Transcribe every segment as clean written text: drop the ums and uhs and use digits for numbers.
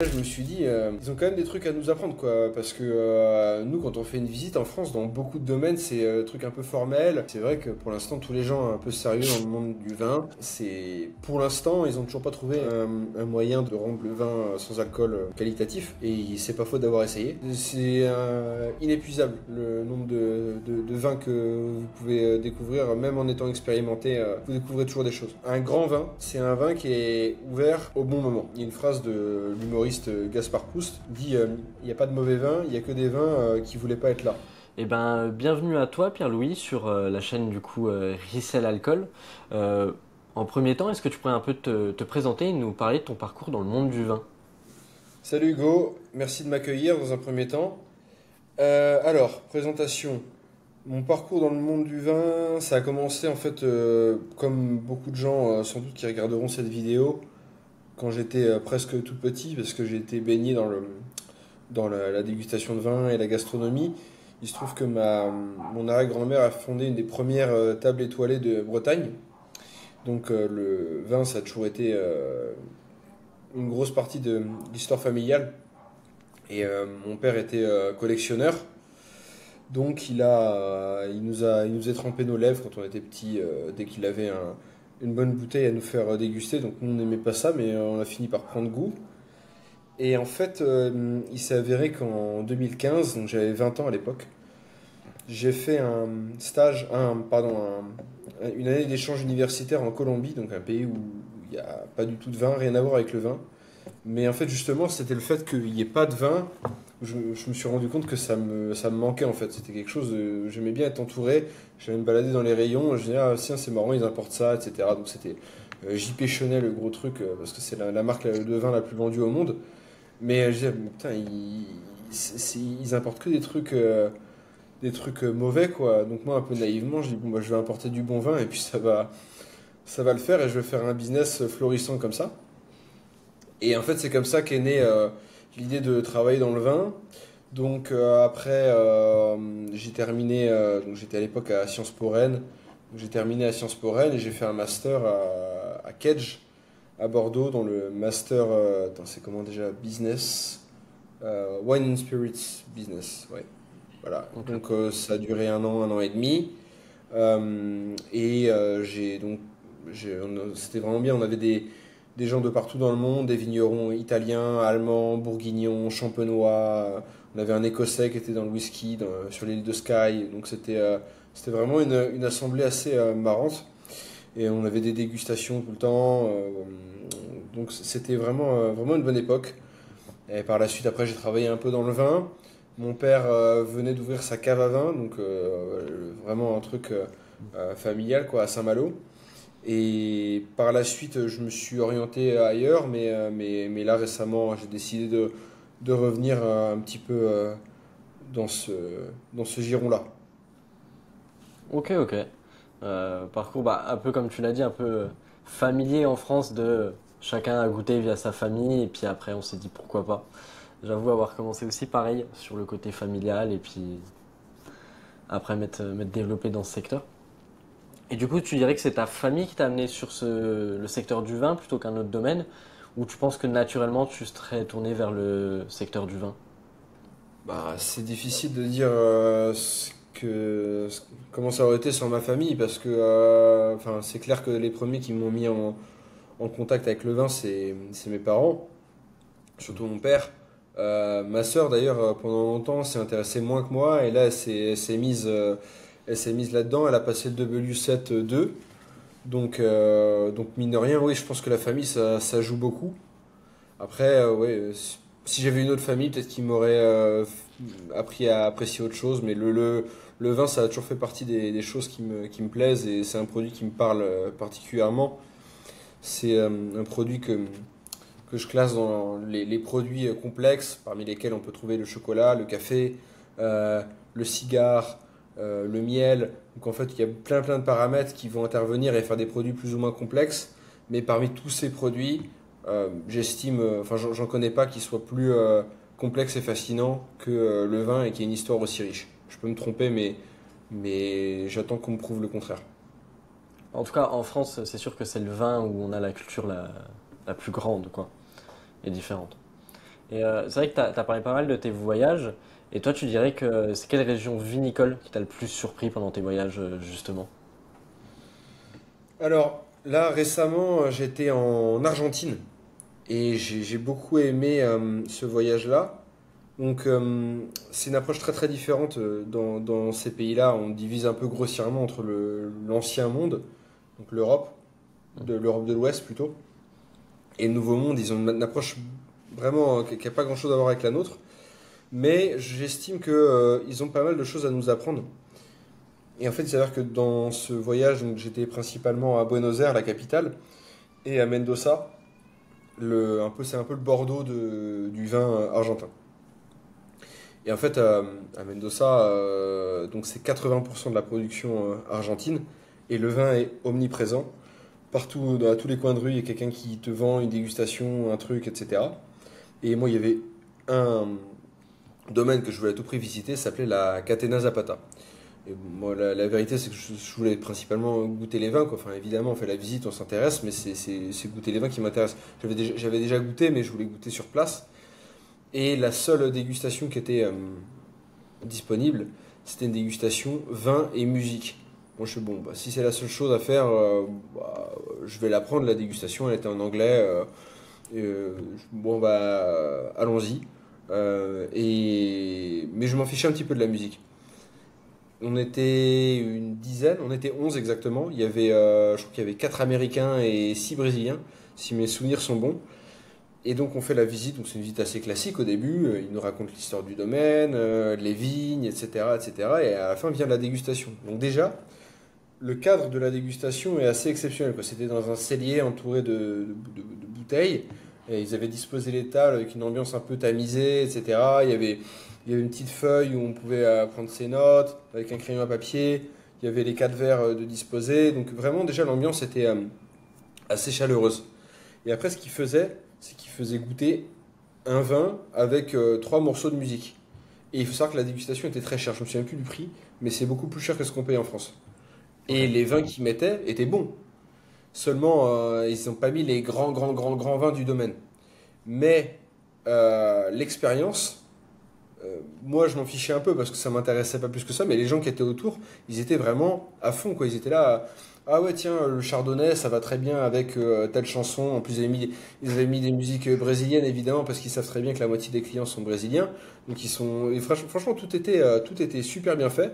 Je me suis dit, ils ont quand même des trucs à nous apprendre, quoi. Parce que nous, quand on fait une visite en France, dans beaucoup de domaines, c'est des trucs un peu formels. C'est vrai que pour l'instant, tous les gens un peu sérieux dans le monde du vin, pour l'instant, ils ont toujours pas trouvé un moyen de rendre le vin sans alcool qualitatif. Et c'est pas faute d'avoir essayé. C'est inépuisable le nombre de vins que vous pouvez découvrir, même en étant expérimenté. Vous découvrez toujours des choses. Un grand vin, c'est un vin qui est ouvert au bon moment. Il y a une phrase de l'humoriste Gaspard Proust dit il n'y a pas de mauvais vin, il n'y a que des vins qui voulaient pas être là. Eh ben, bienvenue à toi, Pierre-Louis, sur la chaîne du coup Rissel Alcool. Euh, En premier temps, est-ce que tu pourrais un peu te présenter et nous parler de ton parcours dans le monde du vin? Salut Hugo, merci de m'accueillir dans un premier temps. Alors, présentation. Mon parcours dans le monde du vin, ça a commencé en fait, comme beaucoup de gens sans doute qui regarderont cette vidéo, quand j'étais presque tout petit, parce que j'ai été baigné dans la dégustation de vin et la gastronomie. Il se trouve que mon arrière-grand-mère a fondé une des premières tables étoilées de Bretagne. Donc le vin, ça a toujours été une grosse partie de l'histoire familiale. Et mon père était collectionneur. Donc il nous a trempé nos lèvres quand on était petit, dès qu'il avait une bonne bouteille à nous faire déguster. Donc nous, on n'aimait pas ça, mais on a fini par prendre goût. Et en fait, il s'est avéré qu'en 2015, donc j'avais 20 ans à l'époque, j'ai fait un stage, une année d'échange universitaire en Colombie, donc un pays où il n'y a pas du tout de vin, rien à voir avec le vin. Mais en fait, justement, c'était le fait qu'il n'y ait pas de vin. Je me suis rendu compte que ça me manquait en fait. C'était quelque chose j'aimais bien être entouré. J'allais me balader dans les rayons. Je disais, ah, tiens, c'est marrant, ils importent ça, etc. Donc c'était JP Chenet, le gros truc, parce que c'est la marque de vin la plus vendue au monde. Mais je disais, mais putain, ils importent que des trucs mauvais, quoi. Donc moi, un peu naïvement, je dis, bon, bah, je vais importer du bon vin et puis ça va le faire et je vais faire un business florissant comme ça. Et en fait, c'est comme ça qu'est née l'idée de travailler dans le vin. Donc après, j'ai terminé, donc j'étais à l'époque à Sciences Po Rennes. Donc, j'ai terminé à Sciences Po Rennes et j'ai fait un master à Kedge, à Bordeaux, dans le master, attends, c'est comment déjà? Business, Wine and Spirits Business, ouais. Voilà. Ok. Donc ça a duré un an et demi. J'ai donc, c'était vraiment bien. On avait des gens de partout dans le monde, des vignerons italiens, allemands, bourguignons, champenois. On avait un Écossais qui était dans le whisky sur l'île de Skye. Donc c'était vraiment une assemblée assez marrante. Et on avait des dégustations tout le temps. Donc c'était vraiment une bonne époque. Et par la suite, après, j'ai travaillé un peu dans le vin. Mon père venait d'ouvrir sa cave à vin, donc vraiment un truc familial quoi, à Saint-Malo. Et par la suite, je me suis orienté ailleurs, mais là récemment, j'ai décidé de revenir un petit peu dans dans ce giron-là. Ok, ok. Parcours, bah, un peu comme tu l'as dit, un peu familier en France de chacun a goûté via sa famille et puis après on s'est dit pourquoi pas. J'avoue avoir commencé aussi pareil sur le côté familial et puis après m'être développé dans ce secteur. Et du coup, tu dirais que c'est ta famille qui t'a amené sur le secteur du vin plutôt qu'un autre domaine, ou tu penses que naturellement tu serais tourné vers le secteur du vin? Bah, c'est difficile de dire comment ça aurait été sans ma famille, parce que enfin, c'est clair que les premiers qui m'ont mis en contact avec le vin, c'est mes parents, surtout mon père. Ma sœur, d'ailleurs, pendant longtemps, s'est intéressée moins que moi, et là, elle s'est mise là-dedans. Elle a passé le W7-2. Donc, mine de rien, oui, je pense que la famille, ça joue beaucoup. Après, ouais, si j'avais une autre famille, peut-être qu'ils m'auraient appris à apprécier autre chose, mais le vin, ça a toujours fait partie des choses qui me plaisent, et c'est un produit qui me parle particulièrement. C'est un produit que je classe dans les produits complexes, parmi lesquels on peut trouver le chocolat, le café, le cigare, le miel. Donc en fait, il y a plein de paramètres qui vont intervenir et faire des produits plus ou moins complexes. Mais parmi tous ces produits, j'estime, enfin j'en connais pas qui soit plus complexe et fascinant que le vin et qui ait une histoire aussi riche. Je peux me tromper, mais j'attends qu'on me prouve le contraire. En tout cas, en France, c'est sûr que c'est le vin où on a la culture la plus grande, quoi, et différente. Et c'est vrai que tu as parlé pas mal de tes voyages. Et toi, tu dirais que c'est quelle région vinicole qui t'a le plus surpris pendant tes voyages, justement? Alors, là, récemment, j'étais en Argentine et j'ai beaucoup aimé ce voyage-là. Donc, c'est une approche très très différente dans ces pays-là. On divise un peu grossièrement entre l'ancien monde, donc l'Europe de l'Ouest plutôt, et le Nouveau Monde. Ils ont une approche vraiment qui n'a pas grand-chose à voir avec la nôtre. Mais j'estime que, ils ont pas mal de choses à nous apprendre. Et en fait, il s'avère que dans ce voyage, donc, j'étais principalement à Buenos Aires, la capitale, et à Mendoza. C'est un peu le Bordeaux du vin argentin. Et en fait, à Mendoza, donc c'est 80% de la production argentine, et le vin est omniprésent. Partout, à tous les coins de rue, il y a quelqu'un qui te vend une dégustation, un truc, etc. Et moi, il y avait un domaine que je voulais à tout prix visiter, ça s'appelait la Catena Zapata. Et moi, la vérité, c'est que je voulais principalement goûter les vins, quoi. Enfin, évidemment, on fait la visite, on s'intéresse, mais c'est goûter les vins qui m'intéresse. J'avais déjà goûté, mais je voulais goûter sur place. Et la seule dégustation qui était disponible, c'était une dégustation vin et musique. Moi, je suis bon, bah, si c'est la seule chose à faire, bah, je vais la prendre, la dégustation. Elle était en anglais. Bon, bah, allons-y. Mais je m'en fichais un petit peu de la musique. On était une dizaine, on était 11 exactement. Je crois qu'il y avait 4 Américains et 6 Brésiliens, si mes souvenirs sont bons. Et donc on fait la visite, donc c'est une visite assez classique au début. Ils nous racontent l'histoire du domaine, les vignes, etc., etc. Et cetera. Et à la fin vient la dégustation. Donc déjà, le cadre de la dégustation est assez exceptionnel, quoi. C'était dans un cellier entouré de bouteilles. Et ils avaient disposé les tables avec une ambiance un peu tamisée, etc. Il y avait une petite feuille où on pouvait prendre ses notes, avec un crayon à papier. Il y avait les quatre verres de disposés. Donc vraiment, déjà, l'ambiance était assez chaleureuse. Et après, ce qu'ils faisaient, c'est qu'ils faisaient goûter un vin avec trois morceaux de musique. Et il faut savoir que la dégustation était très chère. Je me souviens plus du prix, mais c'est beaucoup plus cher que ce qu'on paye en France. Ok. Et les vins qu'ils mettaient étaient bons. Seulement, ils n'ont pas mis les grands vins du domaine. Mais l'expérience, moi je m'en fichais un peu parce que ça m'intéressait pas plus que ça, mais les gens qui étaient autour, ils étaient vraiment à fond, quoi. Ils étaient là, ah ouais, tiens, le chardonnay, ça va très bien avec telle chanson. En plus, ils avaient mis des musiques brésiliennes, évidemment, parce qu'ils savent très bien que la moitié des clients sont brésiliens. Donc franchement, tout était super bien fait.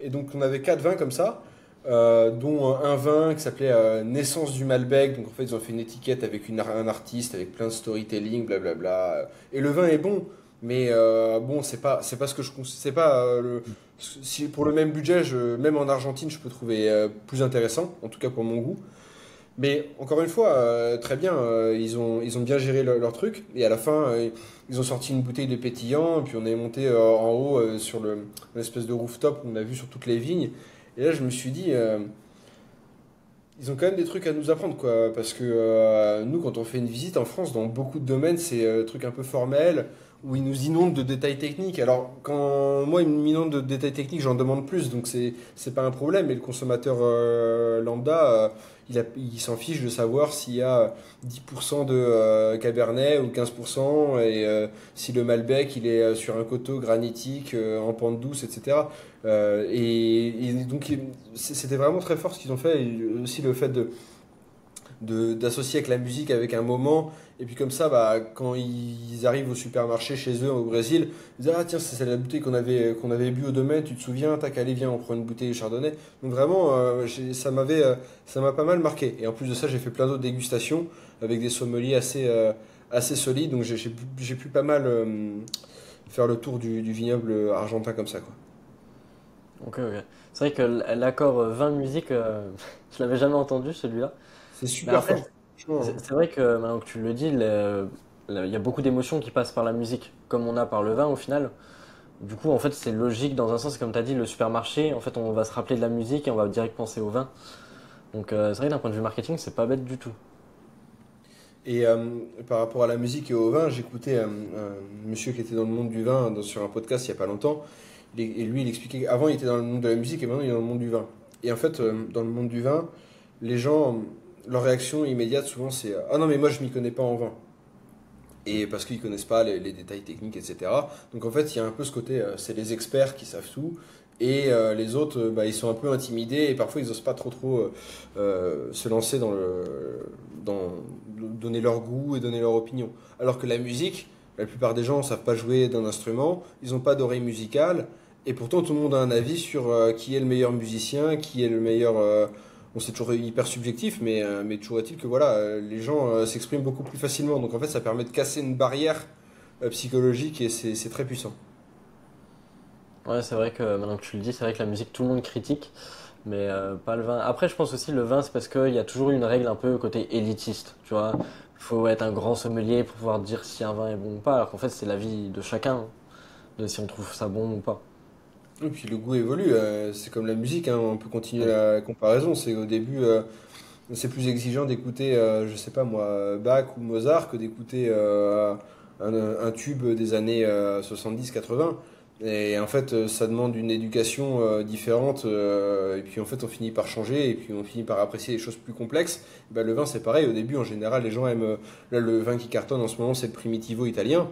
Et donc on avait quatre vins comme ça, dont un vin qui s'appelait Naissance du Malbec. Donc en fait, ils ont fait une étiquette avec un artiste, avec plein de storytelling, blablabla. Et le vin est bon, mais bon, c'est pas ce que c'est pas si pour le même budget, même en Argentine, je peux trouver plus intéressant, en tout cas pour mon goût. Mais encore une fois, très bien, ils ont bien géré leur truc. Et à la fin, ils ont sorti une bouteille de pétillant. Et puis on est monté en haut sur une espèce de rooftop où on a vu sur toutes les vignes. Et là, je me suis dit, ils ont quand même des trucs à nous apprendre, quoi. Parce que nous, quand on fait une visite en France, dans beaucoup de domaines, c'est des trucs un peu formels, où ils nous inondent de détails techniques. Alors, quand moi, ils m'inondent de détails techniques, j'en demande plus, donc c'est pas un problème. Mais le consommateur lambda, il s'en fiche de savoir s'il y a 10% de Cabernet ou 15%, et si le Malbec, il est sur un coteau granitique, en pente douce, etc. Et donc, c'était vraiment très fort ce qu'ils ont fait. Et aussi le fait d'associer avec la musique, avec un moment. Et puis comme ça, bah, quand ils arrivent au supermarché chez eux au Brésil, ils disent, ah tiens, c'est la bouteille qu'on avait bu au domaine, tu te souviens, tac, allez, viens, on prend une bouteille de chardonnay. Donc vraiment, ça m'a pas mal marqué. Et en plus de ça, j'ai fait plein d'autres dégustations avec des sommeliers assez solides. Donc j'ai pu pas mal faire le tour du vignoble argentin comme ça, quoi. Ok, ok. C'est vrai que l'accord vin musique, je l'avais jamais entendu celui-là. C'est Mais super après, fort. Franchement, hein. c'est vrai que maintenant que tu le dis, il y a beaucoup d'émotions qui passent par la musique, comme on a par le vin au final. Du coup, en fait, c'est logique dans un sens, comme tu as dit, le supermarché, en fait, on va se rappeler de la musique et on va direct penser au vin. Donc, c'est vrai que d'un point de vue marketing, c'est pas bête du tout. Et par rapport à la musique et au vin, j'écoutais un monsieur qui était dans le monde du vin sur un podcast il n'y a pas longtemps. Et lui, il expliquait qu'avant, il était dans le monde de la musique et maintenant, il est dans le monde du vin. Et en fait, dans le monde du vin, les gens, leur réaction immédiate, souvent, c'est ah non, mais moi, je m'y connais pas en vin. et parce qu'ils connaissent pas les détails techniques, etc. Donc en fait, il y a un peu ce côté, c'est les experts qui savent tout, et les autres, bah, ils sont un peu intimidés, et parfois ils osent pas trop se lancer dans donner leur goût et donner leur opinion. Alors que la musique, la plupart des gens ne savent pas jouer d'un instrument, ils n'ont pas d'oreille musicale, et pourtant tout le monde a un avis sur qui est le meilleur musicien, qui est le meilleur. Bon, c'est toujours hyper subjectif, mais toujours est-il que voilà, les gens s'expriment beaucoup plus facilement. Donc en fait, ça permet de casser une barrière psychologique et c'est très puissant. Ouais, c'est vrai que maintenant que tu le dis, c'est vrai que la musique, tout le monde critique, mais pas le vin. Après, je pense aussi le vin, c'est parce qu'il y a toujours une règle un peu côté élitiste, tu vois. Il faut être un grand sommelier pour pouvoir dire si un vin est bon ou pas, alors qu'en fait, c'est l'avis de chacun, hein, de si on trouve ça bon ou pas. Et puis le goût évolue, c'est comme la musique, hein, on peut continuer Mm. la comparaison. C'est au début, c'est plus exigeant d'écouter, je sais pas moi, Bach ou Mozart que d'écouter un tube des années 70-80. Et en fait, ça demande une éducation différente. Et puis en fait, on finit par changer et puis on finit par apprécier les choses plus complexes. Ben, le vin, c'est pareil. Au début, en général, les gens aiment. Là, le vin qui cartonne en ce moment, c'est le Primitivo italien.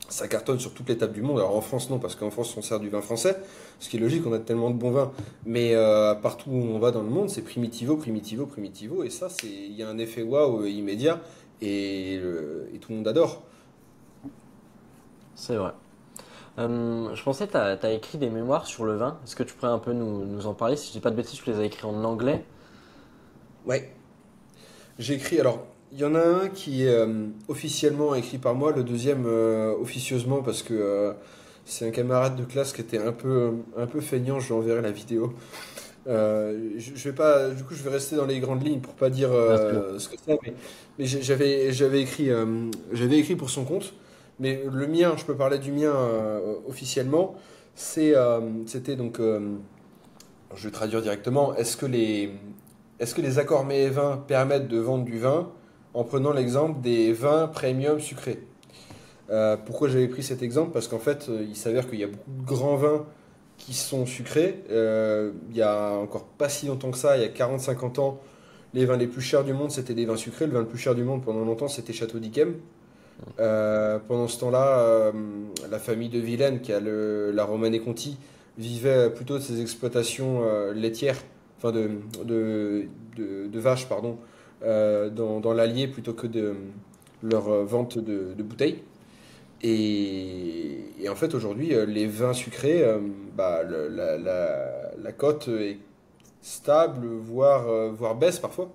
Ça cartonne sur toutes les tables du monde. Alors en France, non, parce qu'en France, on sert du vin français, ce qui est logique, on a tellement de bons vins. Mais partout où on va dans le monde, c'est Primitivo, Primitivo, Primitivo. Et ça, il y a un effet waouh immédiat et tout le monde adore. C'est vrai. Je pensais que tu as écrit des mémoires sur le vin. Est-ce que tu pourrais un peu nous en parler? Si je dis pas de bêtises, tu les as écrits en anglais. Ouais. J'ai écrit, alors, il y en a un qui est officiellement écrit par moi, le deuxième officieusement parce que c'est un camarade de classe qui était un peu feignant, je lui enverrai la vidéo. Je vais pas, du coup, je vais rester dans les grandes lignes pour pas dire Bien sûr. ce que c'est, mais j'avais écrit pour son compte, mais le mien, je peux parler du mien officiellement, c'était donc, je vais traduire directement, est-ce que les accords mets et vins permettent de vendre du vin en prenant l'exemple des vins premium sucrés? Pourquoi j'avais pris cet exemple? Parce qu'en fait, il s'avère qu'il y a beaucoup de grands vins qui sont sucrés. Il y a encore pas si longtemps que ça, il y a 40-50 ans, les vins les plus chers du monde, c'était des vins sucrés. Le vin le plus cher du monde pendant longtemps, c'était Château d'Yquem. Pendant ce temps-là, la famille de Vilaine, qui a la Romanée Conti, vivait plutôt de ses exploitations laitières, enfin de vaches, pardon, dans l'Allier plutôt que de leur vente de bouteilles. Et en fait, aujourd'hui, les vins sucrés, bah, la cote est stable, voire baisse parfois.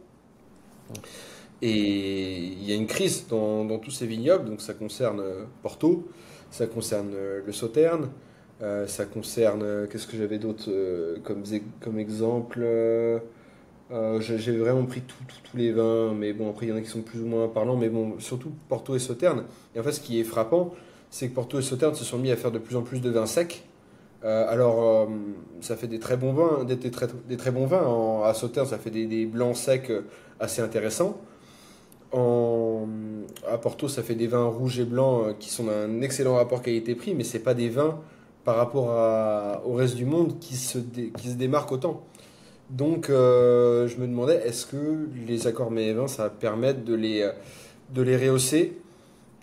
Et il y a une crise dans tous ces vignobles, donc ça concerne Porto, ça concerne le Sauterne, ça concerne, qu'est-ce que j'avais d'autre comme exemple j'ai vraiment pris tous les vins, mais bon, après il y en a qui sont plus ou moins parlants, mais bon, surtout Porto et Sauterne. Et en fait, ce qui est frappant, c'est que Porto et Sauterne se sont mis à faire de plus en plus de vins secs. Ça fait des très bons vins, des très bons vins. À Sauterne, ça fait des blancs secs assez intéressants. En, à Porto, ça fait des vins rouges et blancs qui sont d'un excellent rapport qualité-prix, mais c'est pas des vins par rapport au reste du monde qui se démarquent autant. Donc, je me demandais, est-ce que les accords mets et vins, ça va permettre de les rehausser?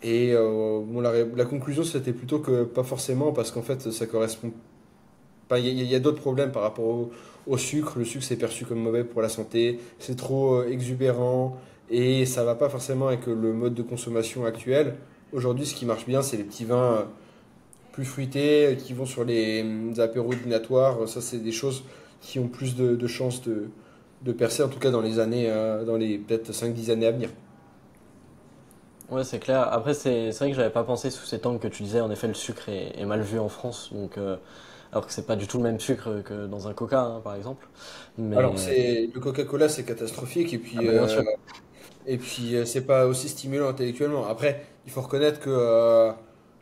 Et bon, la conclusion, c'était plutôt que pas forcément, parce qu'en fait, ça correspond pas. Il y a d'autres problèmes par rapport au sucre. Le sucre, c'est perçu comme mauvais pour la santé. C'est trop exubérant et ça va pas forcément avec le mode de consommation actuel. Aujourd'hui, ce qui marche bien, c'est les petits vins plus fruités qui vont sur les apéros dînatoires. Ça, c'est des choses qui ont plus de chances de percer, en tout cas dans les années, dans les peut-être 5-10 années à venir. Ouais, c'est clair. Après, c'est vrai que j'avais pas pensé sous cet angle que tu disais. En effet, le sucre est mal vu en France, donc alors que c'est pas du tout le même sucre que dans un Coca, hein, par exemple. Alors, Mais le Coca-Cola, c'est catastrophique, ah bah, bien sûr. et puis c'est pas aussi stimulant intellectuellement. Après, il faut reconnaître que,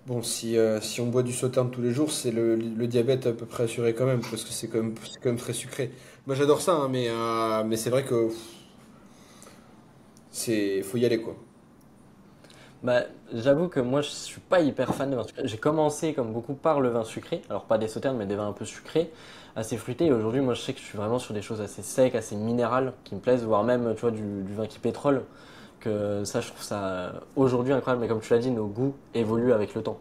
bon, si on boit du Sauterne tous les jours, c'est le diabète à peu près assuré quand même, parce que c'est quand même très sucré. Moi, j'adore ça, hein, mais c'est vrai que faut y aller, quoi. Bah, j'avoue que moi, je suis pas hyper fan de vin sucré. J'ai commencé, comme beaucoup, par le vin sucré. Alors, pas des sauternes, mais des vins un peu sucrés, assez fruités. Et aujourd'hui, moi, je sais que je suis vraiment sur des choses assez secs, assez minérales, qui me plaisent, voire même, tu vois, du vin qui pétrole. que ça, je trouve ça aujourd'hui incroyable. Mais comme tu l'as dit, nos goûts évoluent avec le temps.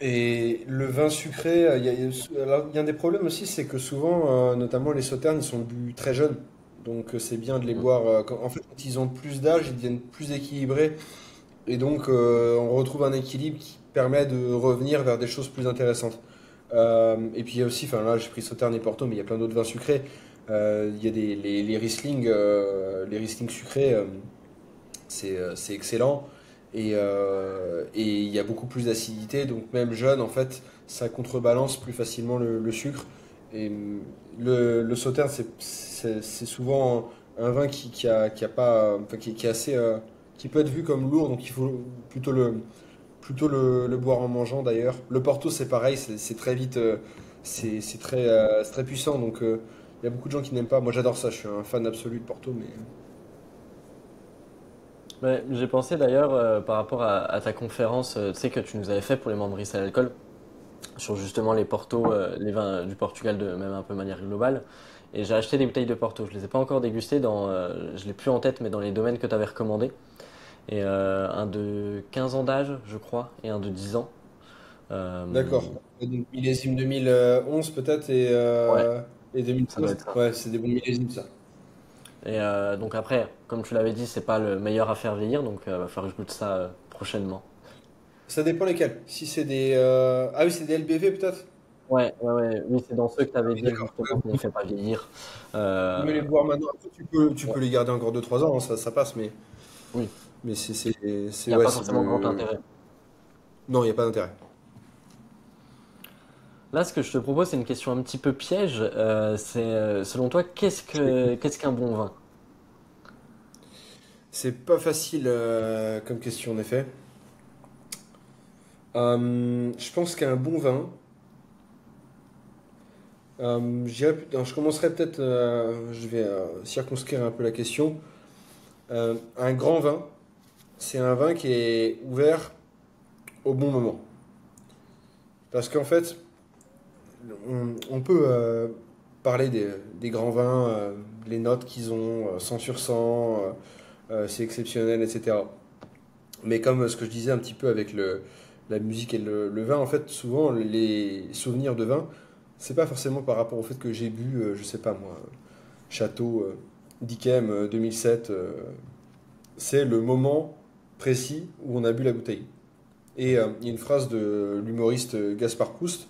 Et le vin sucré, alors, il y a un des problèmes aussi, c'est que souvent, notamment les sauternes, ils sont bu très jeunes. Donc c'est bien de les Mm. boire. En fait, quand ils ont plus d'âge, ils deviennent plus équilibrés. Et donc, on retrouve un équilibre qui permet de revenir vers des choses plus intéressantes. Et puis il y a aussi, enfin là, j'ai pris Sauternes et Porto, mais il y a plein d'autres vins sucrés. Il y a les Riesling sucrés, c'est excellent. Et il y a beaucoup plus d'acidité, donc même jeune, en fait, ça contrebalance plus facilement le sucre. Et le Sauterne, c'est souvent un vin qui a pas, enfin, qui est assez, qui peut être vu comme lourd, donc il faut plutôt le boire en mangeant d'ailleurs. Le Porto, c'est pareil, c'est très vite, c'est très puissant, donc il y a beaucoup de gens qui n'aiment pas. Moi, j'adore ça, je suis un fan absolu de Porto, mais Ouais, j'ai pensé d'ailleurs par rapport à ta conférence, tu sais que tu nous avais fait pour les membres à l'alcool, sur justement les Porto, les vins du Portugal de même un peu manière globale. Et j'ai acheté des bouteilles de Porto. Je les ai pas encore dégustées je l'ai plus en tête, mais dans les domaines que tu avais recommandés. Et un de 15 ans d'âge, je crois, et un de 10 ans. Euh, d'accord. Et donc, millésime 2011 peut-être ouais, et ça doit 2015. être ça. Ouais, c'est des bons millésimes ça. Et donc après, comme tu l'avais dit, c'est pas le meilleur à faire vieillir, donc va falloir que je goûte ça prochainement. Ça dépend lesquels. Si c'est des... Ah oui, c'est des LBV peut-être? Oui, c'est dans ceux que tu avais Oui, dit d'accord. justement qu'on ne fait pas vieillir. Vaut mieux Euh, les boire maintenant. Après, tu ouais, peux les garder encore 2 3 ans, hein, ça passe, oui, mais il n'y a ouais, pas c'est forcément grand de... intérêt. Non, il n'y a pas d'intérêt. Là, ce que je te propose, c'est une question un petit peu piège. C'est selon toi, qu'est-ce qu'un bon vin? C'est pas facile comme question, en effet. Je pense qu'un bon vin, je commencerai peut-être, je vais circonscrire un peu la question. Un grand vin, c'est un vin qui est ouvert au bon moment. Parce qu'en fait, on peut parler des grands vins, les notes qu'ils ont, 100 sur 100, c'est exceptionnel, etc. Mais comme ce que je disais un petit peu avec la musique et le vin, en fait, souvent, les souvenirs de vin, c'est pas forcément par rapport au fait que j'ai bu, je sais pas moi, Château d'Yquem 2007, c'est le moment précis où on a bu la bouteille. Et il y a une phrase de l'humoriste Gaspard Proust,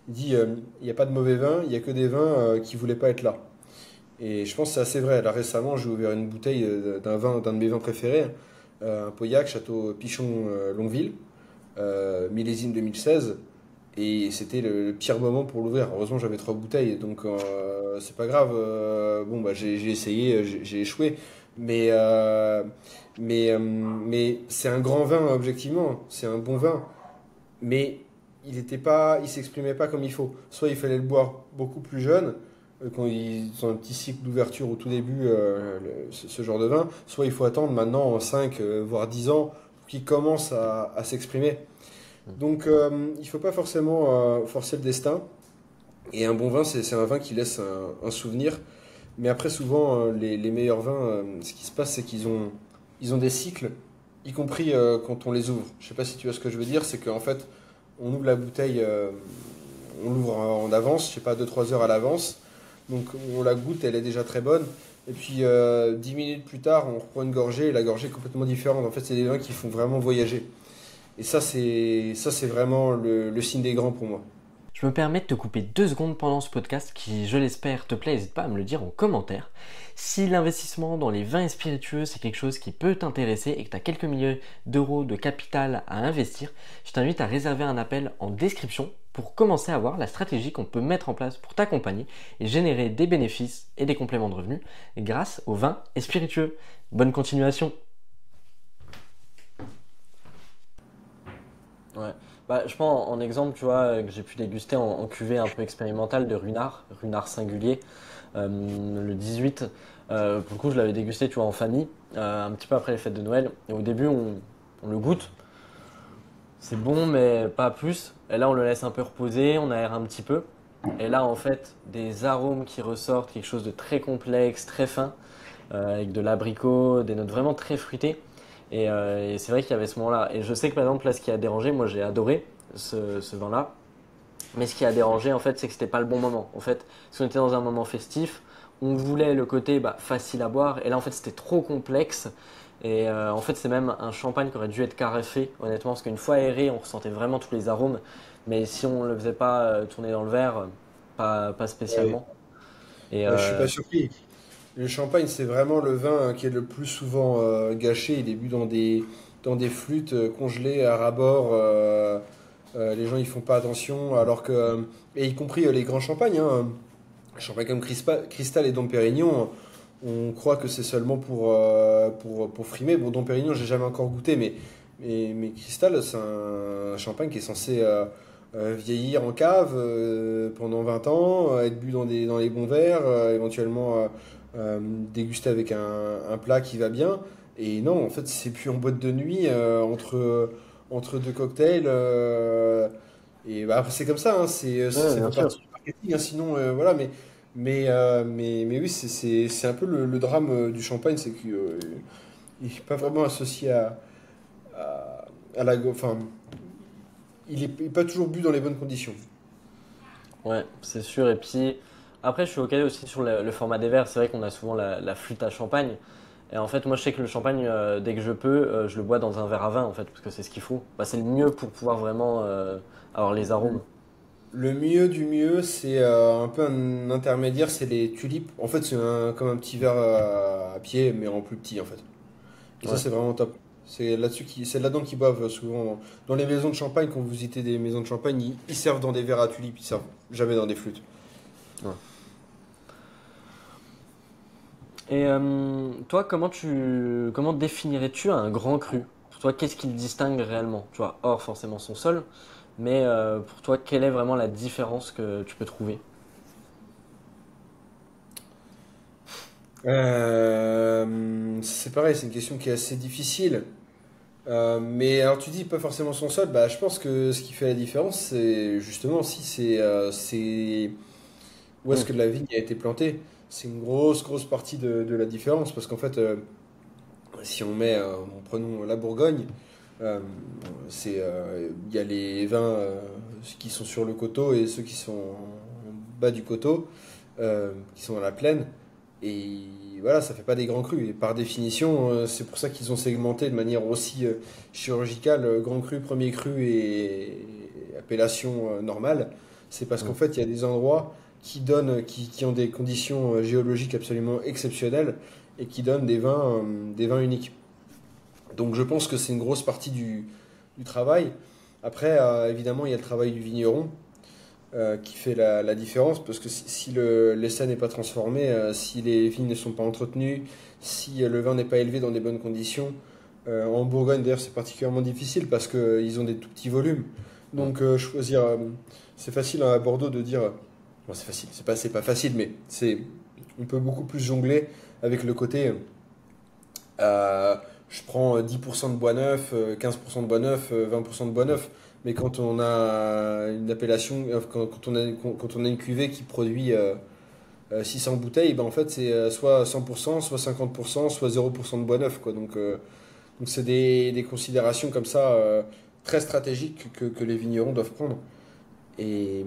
il dit il n'y a pas de mauvais vin, il n'y a que des vins qui voulaient pas être là. Et je pense que c'est assez vrai. Là récemment, j'ai ouvert une bouteille d'un de mes vins préférés, un Pauillac, Château Pichon Longueville, millésime 2016. Et c'était le pire moment pour l'ouvrir. Heureusement, j'avais 3 bouteilles, donc c'est pas grave. Bon, bah, j'ai essayé, j'ai échoué. Mais, euh, mais c'est un grand vin, objectivement. C'est un bon vin. Mais il s'exprimait pas comme il faut. Soit il fallait le boire beaucoup plus jeune, quand ils ont un petit cycle d'ouverture au tout début, ce genre de vin. Soit il faut attendre maintenant 5 voire 10 ans pour qu'il commence à s'exprimer. Donc il faut pas forcément forcer le destin. Et un bon vin, c'est un vin qui laisse un souvenir. Mais après, souvent, les meilleurs vins, ce qui se passe, c'est ils ont des cycles, y compris quand on les ouvre. Je sais pas si tu vois ce que je veux dire, c'est qu'en fait, on ouvre la bouteille, on l'ouvre en avance, je sais pas, 2 3 heures à l'avance. Donc on la goûte, elle est déjà très bonne. Et puis 10 minutes plus tard, on reprend une gorgée et la gorgée est complètement différente. En fait, c'est des vins qui font vraiment voyager. Et ça c'est vraiment le signe des grands pour moi. Je me permets de te couper 2 secondes pendant ce podcast qui, je l'espère, te plaît. N'hésite pas à me le dire en commentaire. Si l'investissement dans les vins et spiritueux, c'est quelque chose qui peut t'intéresser et que tu as quelques milliers d'euros de capital à investir, je t'invite à réserver un appel en description pour commencer à voir la stratégie qu'on peut mettre en place pour t'accompagner et générer des bénéfices et des compléments de revenus grâce aux vins et spiritueux. Bonne continuation! Ouais. Bah, je prends en exemple, tu vois, que j'ai pu déguster en cuvée un peu expérimentale de Runard singulier, le 18. Pour le coup, je l'avais dégusté, tu vois, en famille, un petit peu après les fêtes de Noël. Et au début, on le goûte, c'est bon, mais pas plus. Et là, on le laisse un peu reposer, on aère un petit peu. Et là, en fait, des arômes qui ressortent, quelque chose de très complexe, très fin. avec de l'abricot, des notes vraiment très fruitées. Et c'est vrai qu'il y avait ce moment-là. Et je sais que par exemple, là, ce qui a dérangé, moi j'ai adoré ce vin-là. Mais ce qui a dérangé, en fait, c'est que c'était pas le bon moment. En fait, si on était dans un moment festif, on voulait le côté facile à boire. Et là, en fait, c'était trop complexe. Et en fait, c'est même un champagne qui aurait dû être carafé, honnêtement, parce qu'une fois aéré, on ressentait vraiment tous les arômes. Mais si on le faisait pas tourner dans le verre, pas Ouais, spécialement. Et ouais, je suis pas surpris. Le champagne, c'est vraiment le vin qui est le plus souvent gâché. Il est bu dans des flûtes congelées à ras-bord. Les gens, ils font pas attention. Alors que, et y compris les grands champagnes, hein, champagne comme Cristal et Dom Pérignon, on croit que c'est seulement pour frimer. Bon, Dom Pérignon, j'ai jamais encore goûté, mais Cristal, c'est un champagne qui est censé vieillir en cave pendant 20 ans, être bu dans les bons verres, éventuellement dégusté avec un plat qui va bien. Et non, en fait, c'est plus en boîte de nuit entre deux cocktails. Et bah, après, c'est comme ça, hein, ouais, ça bien fait sûr. partie du marketing, hein, sinon, voilà. Mais oui, c'est un peu le drame du champagne, c'est qu'il n'est pas vraiment associé à la. Enfin, il est pas toujours bu dans les bonnes conditions. Ouais, c'est sûr. Et puis, après, je suis OK aussi sur le format des verres. C'est vrai qu'on a souvent la flûte à champagne. Et en fait, moi, je sais que le champagne, dès que je peux, je le bois dans un verre à vin, en fait, parce que c'est ce qu'il faut. Bah, c'est le mieux pour pouvoir vraiment avoir les arômes. Le mieux du mieux, c'est un peu un intermédiaire, c'est les tulipes. En fait, c'est comme un petit verre à pied, mais en plus petit, en fait. Et ça, Ouais. c'est vraiment top. C'est là-dedans qu'ils boivent souvent. Dans les maisons de champagne, quand vous visitez des maisons de champagne, ils servent dans des verres à tulipes, ils servent jamais dans des flûtes. Ouais. Et toi, comment définirais-tu un grand cru? Pour toi, qu'est-ce qui le distingue réellement? Tu vois, hors forcément son sol, mais pour toi, quelle est vraiment la différence que tu peux trouver? C'est pareil, c'est une question qui est assez difficile. Mais alors tu dis pas forcément son sol, bah je pense que ce qui fait la différence, c'est justement si c'est où est-ce Hmm. que la vigne a été plantée. C'est une grosse partie de la différence parce qu'en fait, si on met, prenons la Bourgogne, euh, il y a les vins qui sont sur le coteau et ceux qui sont en bas du coteau, qui sont dans la plaine. Et voilà, ça fait pas des grands crus. Et par définition, c'est pour ça qu'ils ont segmenté de manière aussi chirurgicale, grand cru, premier cru et appellation normale. C'est parce qu'en Hmm. fait, il y a des endroits qui ont des conditions géologiques absolument exceptionnelles et qui donnent des vins uniques. Donc je pense que c'est une grosse partie du travail. Après, évidemment, il y a le travail du vigneron qui fait la différence parce que si l'essai n'est pas transformé, si les vignes ne sont pas entretenues, si le vin n'est pas élevé dans des bonnes conditions, en Bourgogne d'ailleurs c'est particulièrement difficile parce qu'ils ont des tout petits volumes. Hmm. Donc choisir, c'est facile à Bordeaux de dire, bon, c'est facile, c'est pas facile, mais on peut beaucoup plus jongler avec le côté euh, je prends 10% de bois neuf, 15% de bois neuf, 20% de bois neuf. Mais quand on a une appellation, quand on a une cuvée qui produit 600 bouteilles, ben en fait c'est soit 100%, soit 50%, soit 0% de bois neuf, quoi. Donc c'est des considérations comme ça très stratégiques que les vignerons doivent prendre. Et,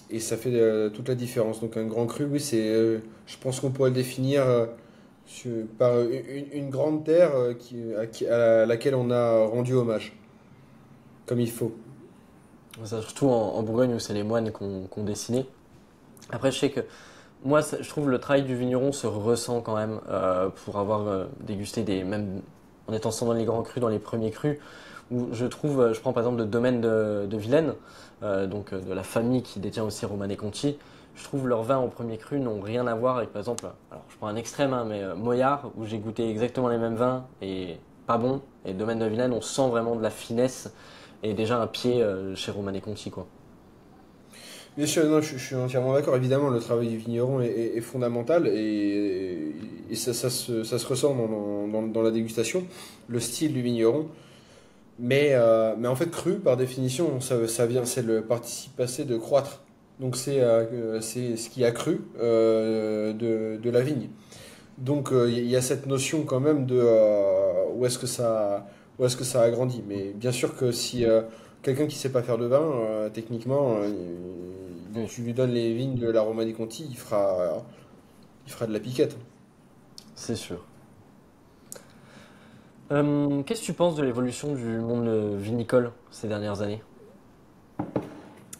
et ça fait toute la différence. Donc un grand cru, oui, je pense qu'on pourrait le définir par une grande terre à laquelle on a rendu hommage, comme il faut. Ça, surtout en Bourgogne où c'est les moines qu'on dessiné. Après, je sais que moi, je trouve le travail du vigneron se ressent quand même pour avoir dégusté même en étant sans dans les grands crus, dans les premiers crus, où je trouve, je prends par exemple le domaine de Vilaine, de la famille qui détient aussi Romanée Conti. Je trouve leurs vins en premier cru n'ont rien à voir avec, par exemple, alors je prends un extrême, hein, mais Moyard, où j'ai goûté exactement les mêmes vins et pas bon. Et domaine de Vilaine, on sent vraiment de la finesse et déjà un pied chez Romanée Conti, quoi. Bien sûr, non, je suis entièrement d'accord. Évidemment, le travail du vigneron est fondamental et ça se ressent dans la dégustation, le style du vigneron. Mais en fait, cru, par définition, ça vient, c'est le participe passé de croître. Donc c'est ce qui a cru de la vigne. Donc il y a cette notion quand même de où est-ce que ça a grandi. Mais bien sûr que si quelqu'un qui sait pas faire de vin, techniquement, Oui, tu lui donnes les vignes de la Romanée Conti, il fera de la piquette. c'est sûr. Qu'est-ce que tu penses de l'évolution du monde vinicole ces dernières années?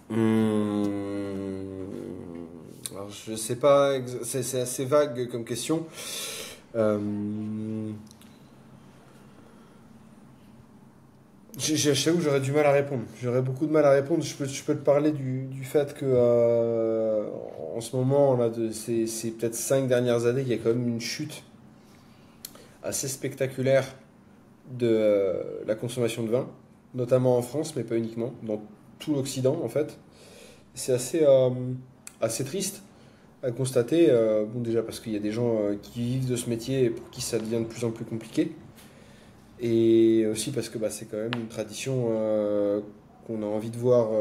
Hum, alors je sais pas, c'est assez vague comme question. Euh, je t'avoue que j'aurais du mal à répondre. J'aurais beaucoup de mal à répondre. Je peux te parler du fait que en ce moment, là, ces peut-être 5 dernières années, il y a quand même une chute assez spectaculaire de la consommation de vin, notamment en France, mais pas uniquement, dans tout l'Occident en fait. C'est assez triste à constater. Bon, déjà parce qu'il y a des gens qui vivent de ce métier et pour qui ça devient de plus en plus compliqué. Et aussi parce que bah, c'est quand même une tradition qu'on a envie de voir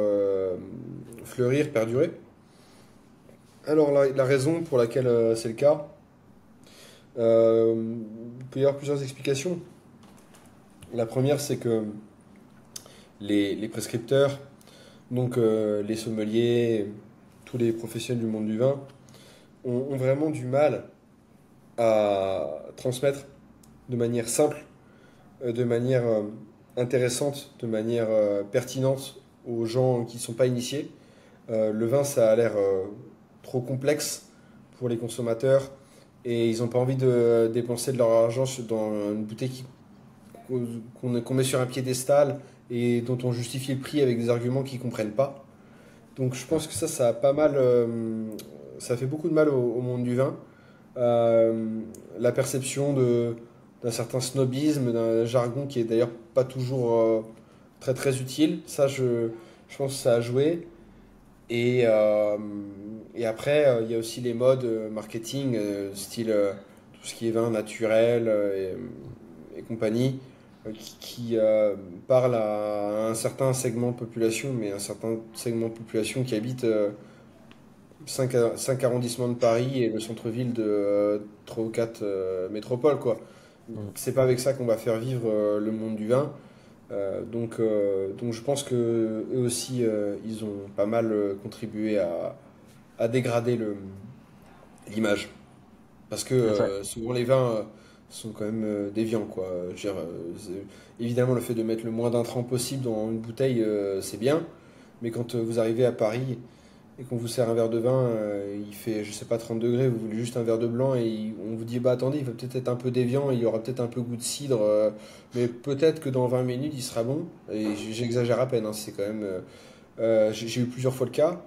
fleurir, perdurer. Alors la raison pour laquelle c'est le cas, il peut y avoir plusieurs explications. La première, c'est que les prescripteurs, donc les sommeliers, tous les professionnels du monde du vin, ont vraiment du mal à transmettre de manière simple, de manière intéressante, de manière pertinente aux gens qui ne sont pas initiés. Le vin, ça a l'air trop complexe pour les consommateurs et ils n'ont pas envie de dépenser de leur argent dans une bouteille qu'on met sur un piédestal et dont on justifie le prix avec des arguments qu'ils ne comprennent pas. Donc je pense que ça a pas mal, ça fait beaucoup de mal au monde du vin. Euh, la perception d'un certain snobisme, d'un jargon qui est d'ailleurs pas toujours très très utile. Je pense que ça a joué. Et après, il y a aussi les modes marketing, style tout ce qui est vin naturel et compagnie, qui parlent à un certain segment de population, mais un certain segment de population qui habite 5 arrondissements de Paris et le centre-ville de 3 ou 4 métropoles, quoi. Mm. C'est pas avec ça qu'on va faire vivre le monde du vin. Donc je pense que eux aussi, ils ont pas mal contribué à dégrader l'image. Parce que Ouais. souvent les vins sont quand même déviants, quoi. Je veux dire, évidemment, le fait de mettre le moins d'intrants possible dans une bouteille, c'est bien. Mais quand vous arrivez à Paris et qu'on vous sert un verre de vin, il fait, je sais pas, 30 degrés, vous voulez juste un verre de blanc et on vous dit, bah attendez, il va peut-être être un peu déviant, il y aura peut-être un peu goût de cidre, mais peut-être que dans 20 minutes, il sera bon. Et j'exagère à peine, hein, c'est quand même. J'ai eu plusieurs fois le cas.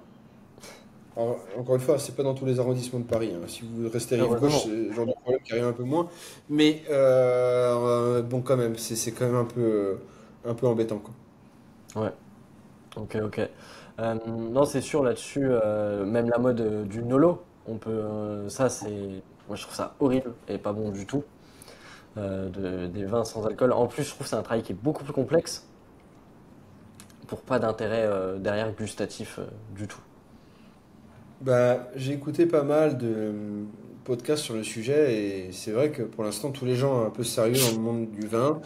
Alors, encore une fois, c'est pas dans tous les arrondissements de Paris, hein. Si vous restez rive gauche, Heureusement. c'est le genre de problème qui arrive un peu moins. Mais bon, quand même, c'est quand même un peu embêtant, quoi. Ouais. Ok, ok. Non, c'est sûr là-dessus, même la mode du Nolo, ça c'est, moi je trouve ça horrible et pas bon du tout, des vins sans alcool. En plus, je trouve que c'est un travail qui est beaucoup plus complexe pour pas d'intérêt derrière gustatif du tout. Bah, j'ai écouté pas mal de podcasts sur le sujet et c'est vrai que pour l'instant, tous les gens un peu sérieux dans le monde du vin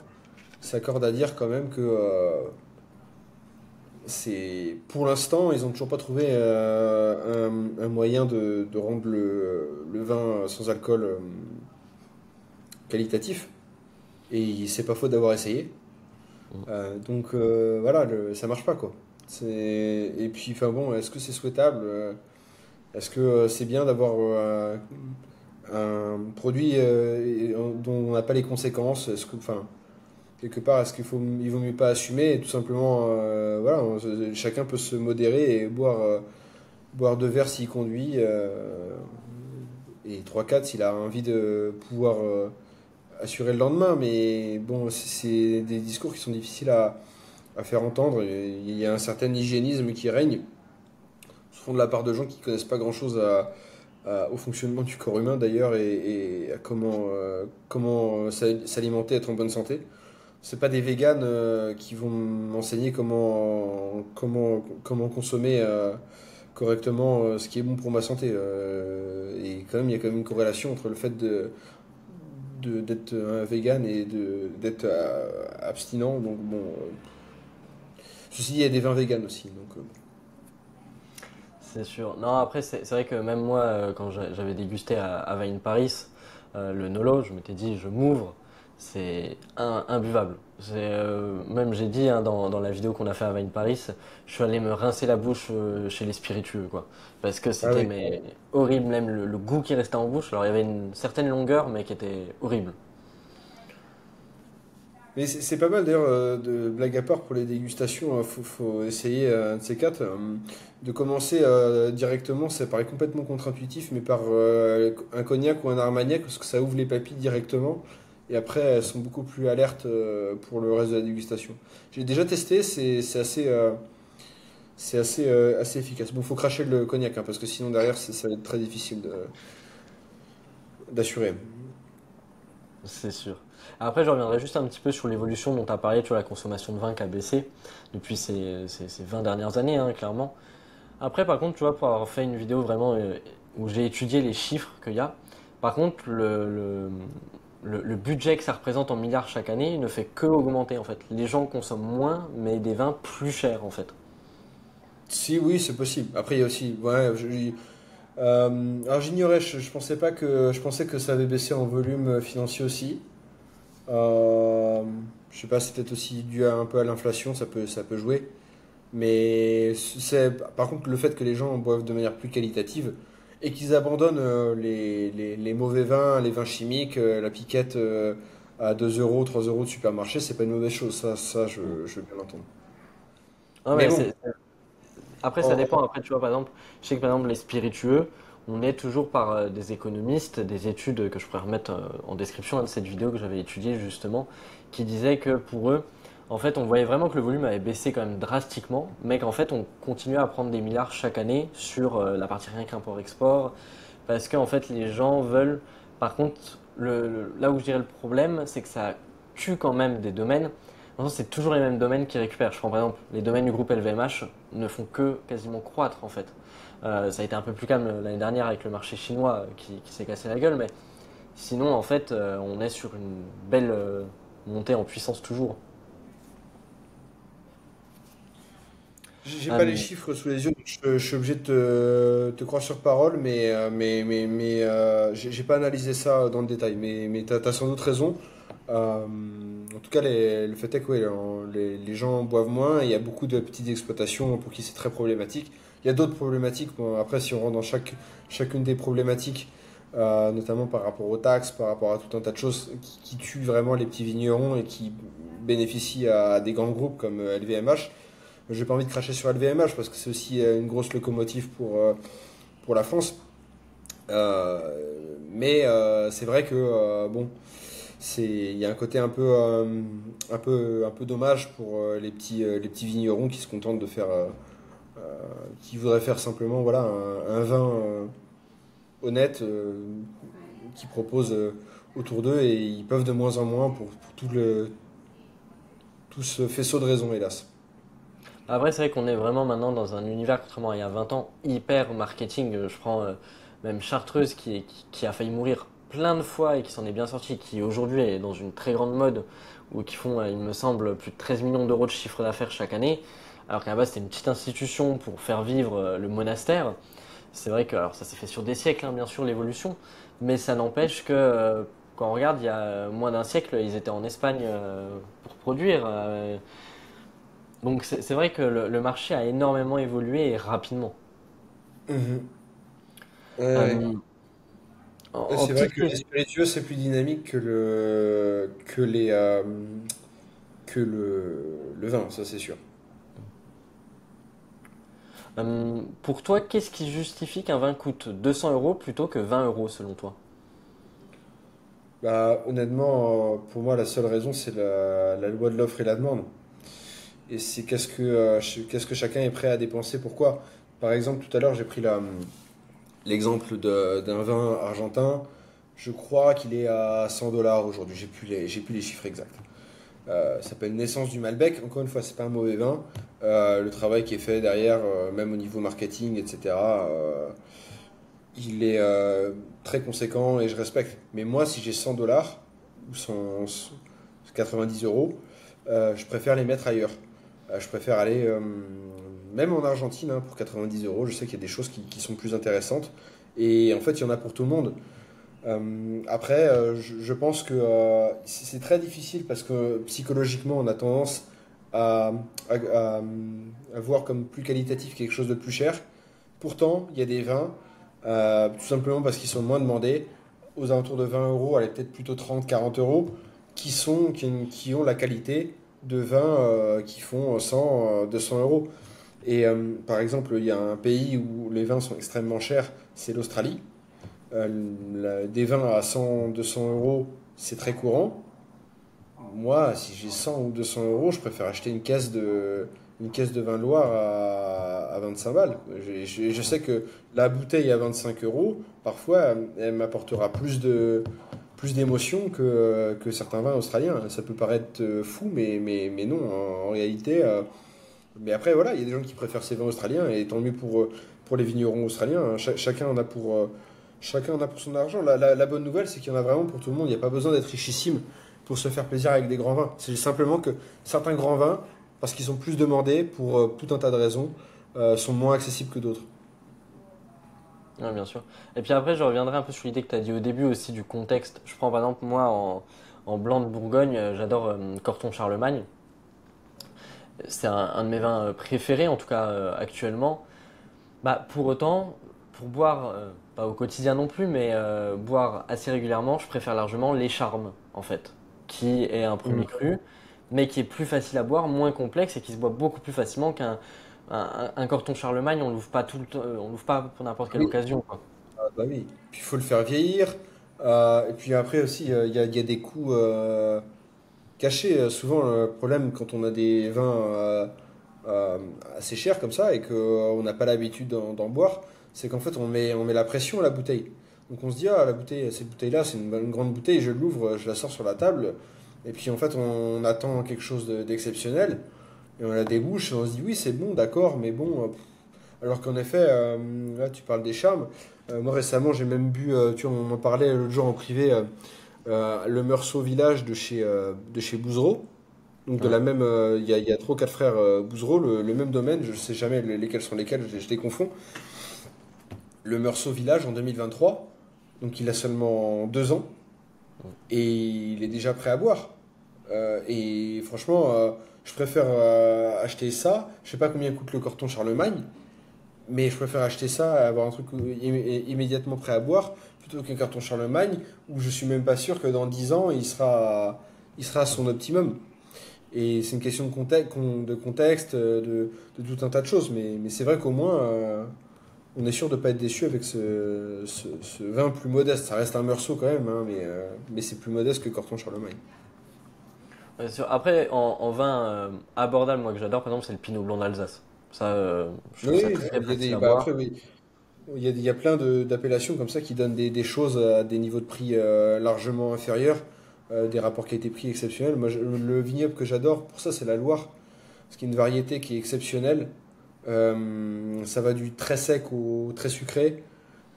s'accordent à dire quand même que c'est pour l'instant, ils ont toujours pas trouvé un moyen de rendre le vin sans alcool qualitatif. Et c'est pas faute d'avoir essayé. Mm. Donc voilà, ça marche pas quoi. Et puis, enfin bon, est-ce que c'est souhaitable? Est-ce que c'est bien d'avoir un produit dont on n'a pas les conséquences? Enfin, quelque part, il vaut mieux pas assumer et tout simplement, voilà, chacun peut se modérer et boire 2 verres s'il conduit et 3-4 s'il a envie de pouvoir assurer le lendemain. Mais bon, c'est des discours qui sont difficiles à faire entendre. Il y a un certain hygiénisme qui règne, souvent de la part de gens qui connaissent pas grand-chose au fonctionnement du corps humain d'ailleurs et à comment s'alimenter, être en bonne santé. C'est pas des véganes qui vont m'enseigner comment consommer correctement ce qui est bon pour ma santé. Et quand même, il y a quand même une corrélation entre le fait d'être un vegan et d'être abstinent. Donc bon, ceci dit, il y a des vins véganes aussi. Donc, C'est sûr. Non, après, c'est vrai que même moi, quand j'avais dégusté à Wine Paris, le Nolo, je m'étais dit, je m'ouvre, c'est imbuvable. Même j'ai dit dans la vidéo qu'on a fait à Wine Paris, je suis allé me rincer la bouche chez les spiritueux, quoi. Parce que ah c'était oui. mais, horrible, même le goût qui restait en bouche. Alors il y avait une certaine longueur, mais qui était horrible. Mais c'est pas mal d'ailleurs, de blague à part pour les dégustations. Faut essayer un de ces quatre. De commencer directement, ça paraît complètement contre-intuitif, mais par un cognac ou un armagnac, parce que ça ouvre les papilles directement. Et après, elles sont beaucoup plus alertes pour le reste de la dégustation. J'ai déjà testé, assez efficace. Bon, faut cracher le cognac, hein, parce que sinon derrière, ça va être très difficile d'assurer. C'est sûr. Après, je reviendrai juste un petit peu sur l'évolution dont tu as parlé, tu vois, la consommation de vin qui a baissé depuis ces 20 dernières années, hein, clairement. Après, par contre, tu vois, pour avoir fait une vidéo vraiment où j'ai étudié les chiffres qu'il y a, par contre, le budget que ça représente en milliards chaque année ne fait que augmenter, en fait. Les gens consomment moins, mais des vins plus chers, en fait. Si, oui, c'est possible. Après, il y a aussi, ouais, alors j'ignorais, je pensais que ça avait baissé en volume financier aussi. Euh, je sais pas, c'est peut-être aussi dû un peu à l'inflation, ça peut jouer. Mais par contre, le fait que les gens boivent de manière plus qualitative et qu'ils abandonnent les mauvais vins, les vins chimiques, la piquette à 2 euros, 3 euros de supermarché, c'est pas une mauvaise chose. Ça, je veux bien l'entendre. Ah, Mais mais bon, après, ça dépend. Après, tu vois, par exemple, je sais que par exemple, les spiritueux, on est toujours par des économistes, des études que je pourrais remettre en description hein, de cette vidéo que j'avais étudiée justement, qui disaient que pour eux, en fait, on voyait vraiment que le volume avait baissé quand même drastiquement, mais qu'en fait, on continuait à prendre des milliards chaque année sur la partie rien qu'import-export, parce qu'en fait, les gens veulent. Par contre, là où je dirais le problème, c'est que ça tue quand même des domaines. Maintenant, c'est toujours les mêmes domaines qui récupèrent. Je prends par exemple les domaines du groupe LVMH ne font que quasiment croître en fait. Ça a été un peu plus calme l'année dernière avec le marché chinois qui s'est cassé la gueule, mais sinon en fait on est sur une belle montée en puissance toujours. j'ai pas les Euh, chiffres sous les yeux, donc je suis obligé de te croire sur parole, mais j'ai pas analysé ça dans le détail. Mais t'as sans doute raison. En tout cas, le fait est que ouais, les gens boivent moins et il y a beaucoup de petites exploitations pour qui c'est très problématique. Il y a d'autres problématiques. Bon, après, si on rentre dans chacune des problématiques, notamment par rapport aux taxes, par rapport à tout un tas de choses qui tuent vraiment les petits vignerons et qui bénéficient à des grands groupes comme LVMH. J'ai pas envie de cracher sur LVMH parce que c'est aussi une grosse locomotive pour la France. Mais c'est vrai que bon, il y a un côté un peu dommage pour les petits vignerons qui se contentent de faire, qui voudraient faire simplement voilà un vin honnête qui propose autour d'eux et ils peuvent de moins en moins pour tout ce faisceau de raisons hélas. Après c'est vrai qu'on est vraiment maintenant dans un univers contrairement à il y a 20 ans hyper marketing. Je prends même Chartreuse qui a failli mourir plein de fois et qui s'en est bien sorti, qui aujourd'hui est dans une très grande mode ou qui font il me semble plus de 13 millions d'euros de chiffre d'affaires chaque année. Alors qu'à la base c'était une petite institution pour faire vivre le monastère. C'est vrai que alors ça s'est fait sur des siècles, hein, bien sûr, l'évolution, mais ça n'empêche que quand on regarde, il y a moins d'un siècle, ils étaient en Espagne pour produire. Donc c'est vrai que le marché a énormément évolué et rapidement. Mhm. Ouais. Euh, Ouais, en c'est vrai petite que les question, spiritueux, c'est plus dynamique que le vin, ça c'est sûr. pour toi, qu'est-ce qui justifie qu'un vin coûte 200 euros plutôt que 20 euros selon toi? Bah, honnêtement, pour moi, la seule raison, c'est la loi de l'offre et la demande. Et c'est qu'est-ce que chacun est prêt à dépenser, pourquoi? Par exemple, tout à l'heure, j'ai pris l'exemple d'un vin argentin. Je crois qu'il est à 100 dollars aujourd'hui. J'ai plus les chiffres exacts. Ça s'appelle Naissance du Malbec. Encore une fois, c'est pas un mauvais vin. Le travail qui est fait derrière, même au niveau marketing, etc., il est très conséquent et je respecte. Mais moi, si j'ai 100 dollars ou 90 euros, je préfère les mettre ailleurs. Je préfère aller, même en Argentine, hein, pour 90 euros. Je sais qu'il y a des choses qui sont plus intéressantes. Et en fait, il y en a pour tout le monde. Après, je pense que c'est très difficile parce que psychologiquement, on a tendance à, à voir comme plus qualitatif quelque chose de plus cher. Pourtant, il y a des vins, tout simplement parce qu'ils sont moins demandés, aux alentours de 20 euros, allez peut-être plutôt 30, 40 euros, qui ont la qualité de vins qui font 100, 200 euros. Et par exemple, il y a un pays où les vins sont extrêmement chers, c'est l'Australie. Des vins à 100, 200 euros, c'est très courant. Moi, si j'ai 100 ou 200 euros, je préfère acheter une caisse de vin Loire à 25 balles. Je sais que la bouteille à 25 euros, parfois, elle m'apportera plus d'émotion que certains vins australiens. Ça peut paraître fou, mais non, en réalité. Mais après, voilà, il y a des gens qui préfèrent ces vins australiens, et tant mieux pour les vignerons australiens, hein. Chacun en a pour son argent. La bonne nouvelle, c'est qu'il y en a vraiment pour tout le monde. Il n'y a pas besoin d'être richissime pour se faire plaisir avec des grands vins. C'est simplement que certains grands vins, parce qu'ils sont plus demandés pour tout un tas de raisons, sont moins accessibles que d'autres. Ouais, bien sûr. Et puis après, je reviendrai un peu sur l'idée que tu as dit au début aussi du contexte. Je prends par exemple, moi, en blanc de Bourgogne, j'adore Corton Charlemagne. C'est un de mes vins préférés, en tout cas actuellement. Bah, pour autant, pour boire, pas au quotidien non plus, mais boire assez régulièrement, je préfère largement les Charmes, en fait, qui est un premier Mm. cru, mais qui est plus facile à boire, moins complexe et qui se boit beaucoup plus facilement qu'un Corton Charlemagne. On l'ouvre pas tout le temps, on l'ouvre pas pour n'importe quelle Oui, occasion, quoi. bah oui. Puis il faut le faire vieillir. Et puis après aussi, il y a des coûts cachés. Souvent, le problème quand on a des vins euh, assez chers comme ça et qu'on n'a pas l'habitude d'en boire, c'est qu'en fait, on met la pression à la bouteille. Donc on se dit, ah, la bouteille, cette bouteille-là, c'est une grande bouteille, je l'ouvre, je la sors sur la table. Et puis en fait, on attend quelque chose d'exceptionnel. Et on la débouche et on se dit, oui, c'est bon, d'accord, mais bon. Alors qu'en effet, là, tu parles des charmes. Moi, récemment, j'ai même bu, tu vois, on m'en parlait l'autre jour en privé, le Meursault Village de chez Bouzereau. Donc, de Ouais. la même, il y a trois ou quatre frères Bouzereau, le même domaine, je ne sais jamais lesquels sont lesquels, je les confonds. Le Meursault Village en 2023, donc il a seulement 2 ans, et il est déjà prêt à boire. Et franchement, je préfère acheter ça. Je sais pas combien coûte le Corton Charlemagne, mais je préfère acheter ça, avoir un truc immédiatement prêt à boire, plutôt qu'un carton Charlemagne où je suis même pas sûr que dans 10 ans il sera à son optimum. Et c'est une question de contexte, de tout un tas de choses. Mais c'est vrai qu'au moins, on est sûr de pas être déçu avec ce vin plus modeste. Ça reste un Meursault quand même, hein, mais c'est plus modeste que Corton Charlemagne. Après, en vin abordable, moi que j'adore, par exemple, c'est le Pinot Blanc d'Alsace. Ça, je trouve ça Oui, très facile à bah après, boire. oui. Il y a plein d'appellations comme ça qui donnent des choses à des niveaux de prix largement inférieurs, des rapports qualité-prix exceptionnels. Moi, le vignoble que j'adore, pour ça, c'est la Loire, parce qu'il y a une variété qui est exceptionnelle. Ça va du très sec au très sucré.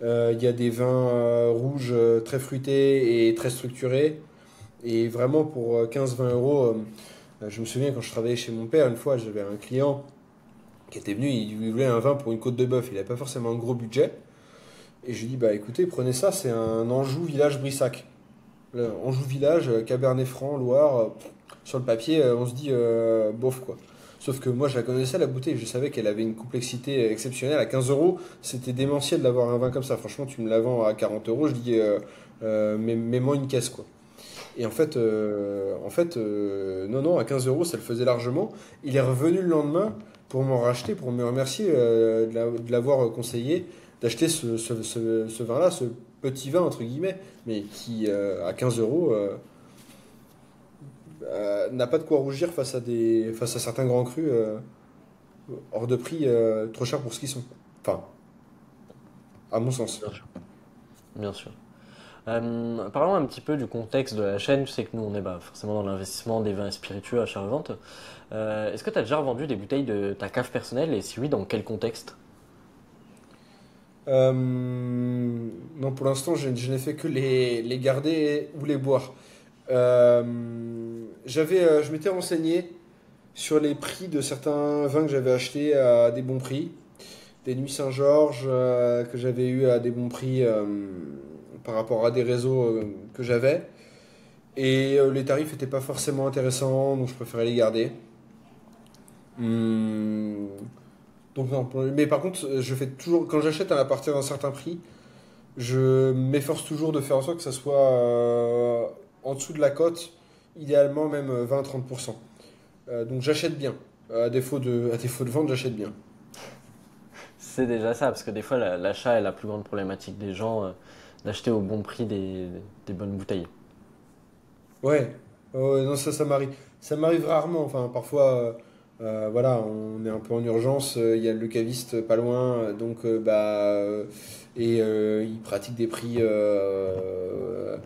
Il y a des vins rouges très fruités et très structurés. Et vraiment, pour 15-20 euros, je me souviens quand je travaillais chez mon père, une fois, j'avais un client qui était venu, il voulait un vin pour une côte de bœuf. Il n'avait pas forcément un gros budget. Et je lui dis, bah écoutez, prenez ça, c'est un Anjou Village Brissac. Anjou Village, Cabernet Franc, Loire, sur le papier, on se dit bof quoi. Sauf que moi je la connaissais la bouteille, je savais qu'elle avait une complexité exceptionnelle. À 15 euros, c'était démentiel d'avoir un vin comme ça. Franchement, tu me la vends à 40 euros, je dis mets-moi une caisse quoi. Et non, non, à 15 euros, ça le faisait largement. Il est revenu le lendemain pour m'en racheter, pour me remercier de l'avoir conseillé, d'acheter ce vin-là, ce petit vin, entre guillemets, mais qui, à 15 euros, n'a pas de quoi rougir face à certains grands crus hors de prix, trop chers pour ce qu'ils sont. Enfin, à mon sens. Bien sûr. Bien sûr. Parlons un petit peu du contexte de la chaîne. Tu sais que nous, on est forcément dans l'investissement des vins et spiritueux à achat-revente. Est-ce que tu as déjà revendu des bouteilles de ta cave personnelle et si oui, dans quel contexte? Non, pour l'instant, je n'ai fait que les garder ou les boire. Euh, je m'étais renseigné sur les prix de certains vins que j'avais achetés à des bons prix. Des Nuits Saint-Georges que j'avais eu à des bons prix par rapport à des réseaux que j'avais. Et les tarifs n'étaient pas forcément intéressants, donc je préférais les garder. Hum, donc non, mais par contre, je fais toujours, quand j'achète à partir d'un certain prix, je m'efforce toujours de faire en sorte que ça soit en dessous de la cote, idéalement même 20-30%. Donc j'achète bien. À défaut de vente, j'achète bien. C'est déjà ça, parce que des fois, l'achat est la plus grande problématique des gens, d'acheter au bon prix des bonnes bouteilles. Ouais, non, ça m'arrive. Ça m'arrive rarement. Enfin, parfois, voilà, on est un peu en urgence. Il y a le caviste pas loin, il pratique des prix euh,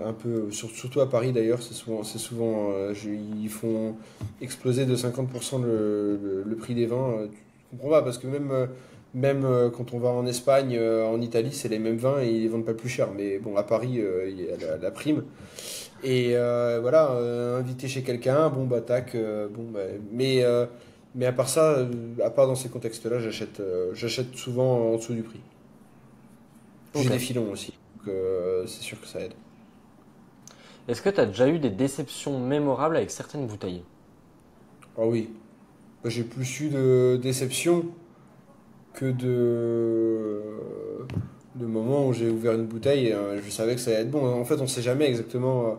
un peu, surtout à Paris d'ailleurs, ils font exploser de 50% le prix des vins. Tu comprends pas parce que même quand on va en Espagne, en Italie, c'est les mêmes vins et ils les vendent pas plus cher. Mais bon, à Paris, il y a la prime. Et voilà, invité chez quelqu'un, bon bah tac, mais à part ça, à part dans ces contextes-là, j'achète souvent en dessous du prix. Puis j'ai Ok. des filons aussi, donc c'est sûr que ça aide. Est-ce que tu as déjà eu des déceptions mémorables avec certaines bouteilles? Ah oui, bah, j'ai plus eu de déception que de moments où j'ai ouvert une bouteille et je savais que ça allait être bon. En fait, on sait jamais exactement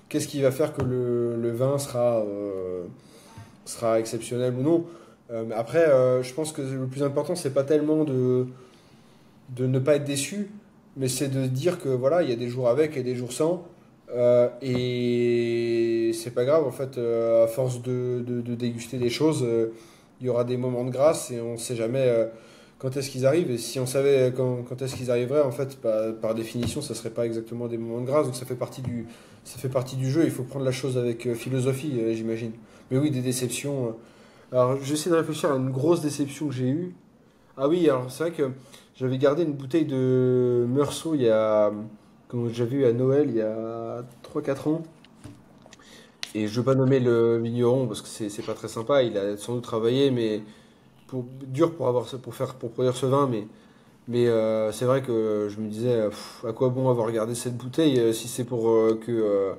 qu'est-ce qui va faire que le vin sera exceptionnel ou non. Mais après, je pense que le plus important, c'est pas tellement de ne pas être déçu, mais c'est de dire que voilà, il y a des jours avec et des jours sans. Et c'est pas grave, en fait, à force de déguster des choses, il y aura des moments de grâce et on sait jamais quand est-ce qu'ils arrivent. Et si on savait quand est-ce qu'ils arriveraient, en fait, bah, par définition, ça serait pas exactement des moments de grâce. Donc ça fait partie du jeu. Il faut prendre la chose avec philosophie, j'imagine. Mais oui, des déceptions. Alors, j'essaie de réfléchir à une grosse déception que j'ai eue. Ah oui, alors c'est vrai que j'avais gardé une bouteille de Meursault que j'avais eu à Noël il y a 3 4 ans. Et je ne veux pas nommer le vigneron parce que c'est pas très sympa. Il a sans doute travaillé, mais dur pour pour produire ce vin. Mais c'est vrai que je me disais, à quoi bon avoir gardé cette bouteille si c'est pour que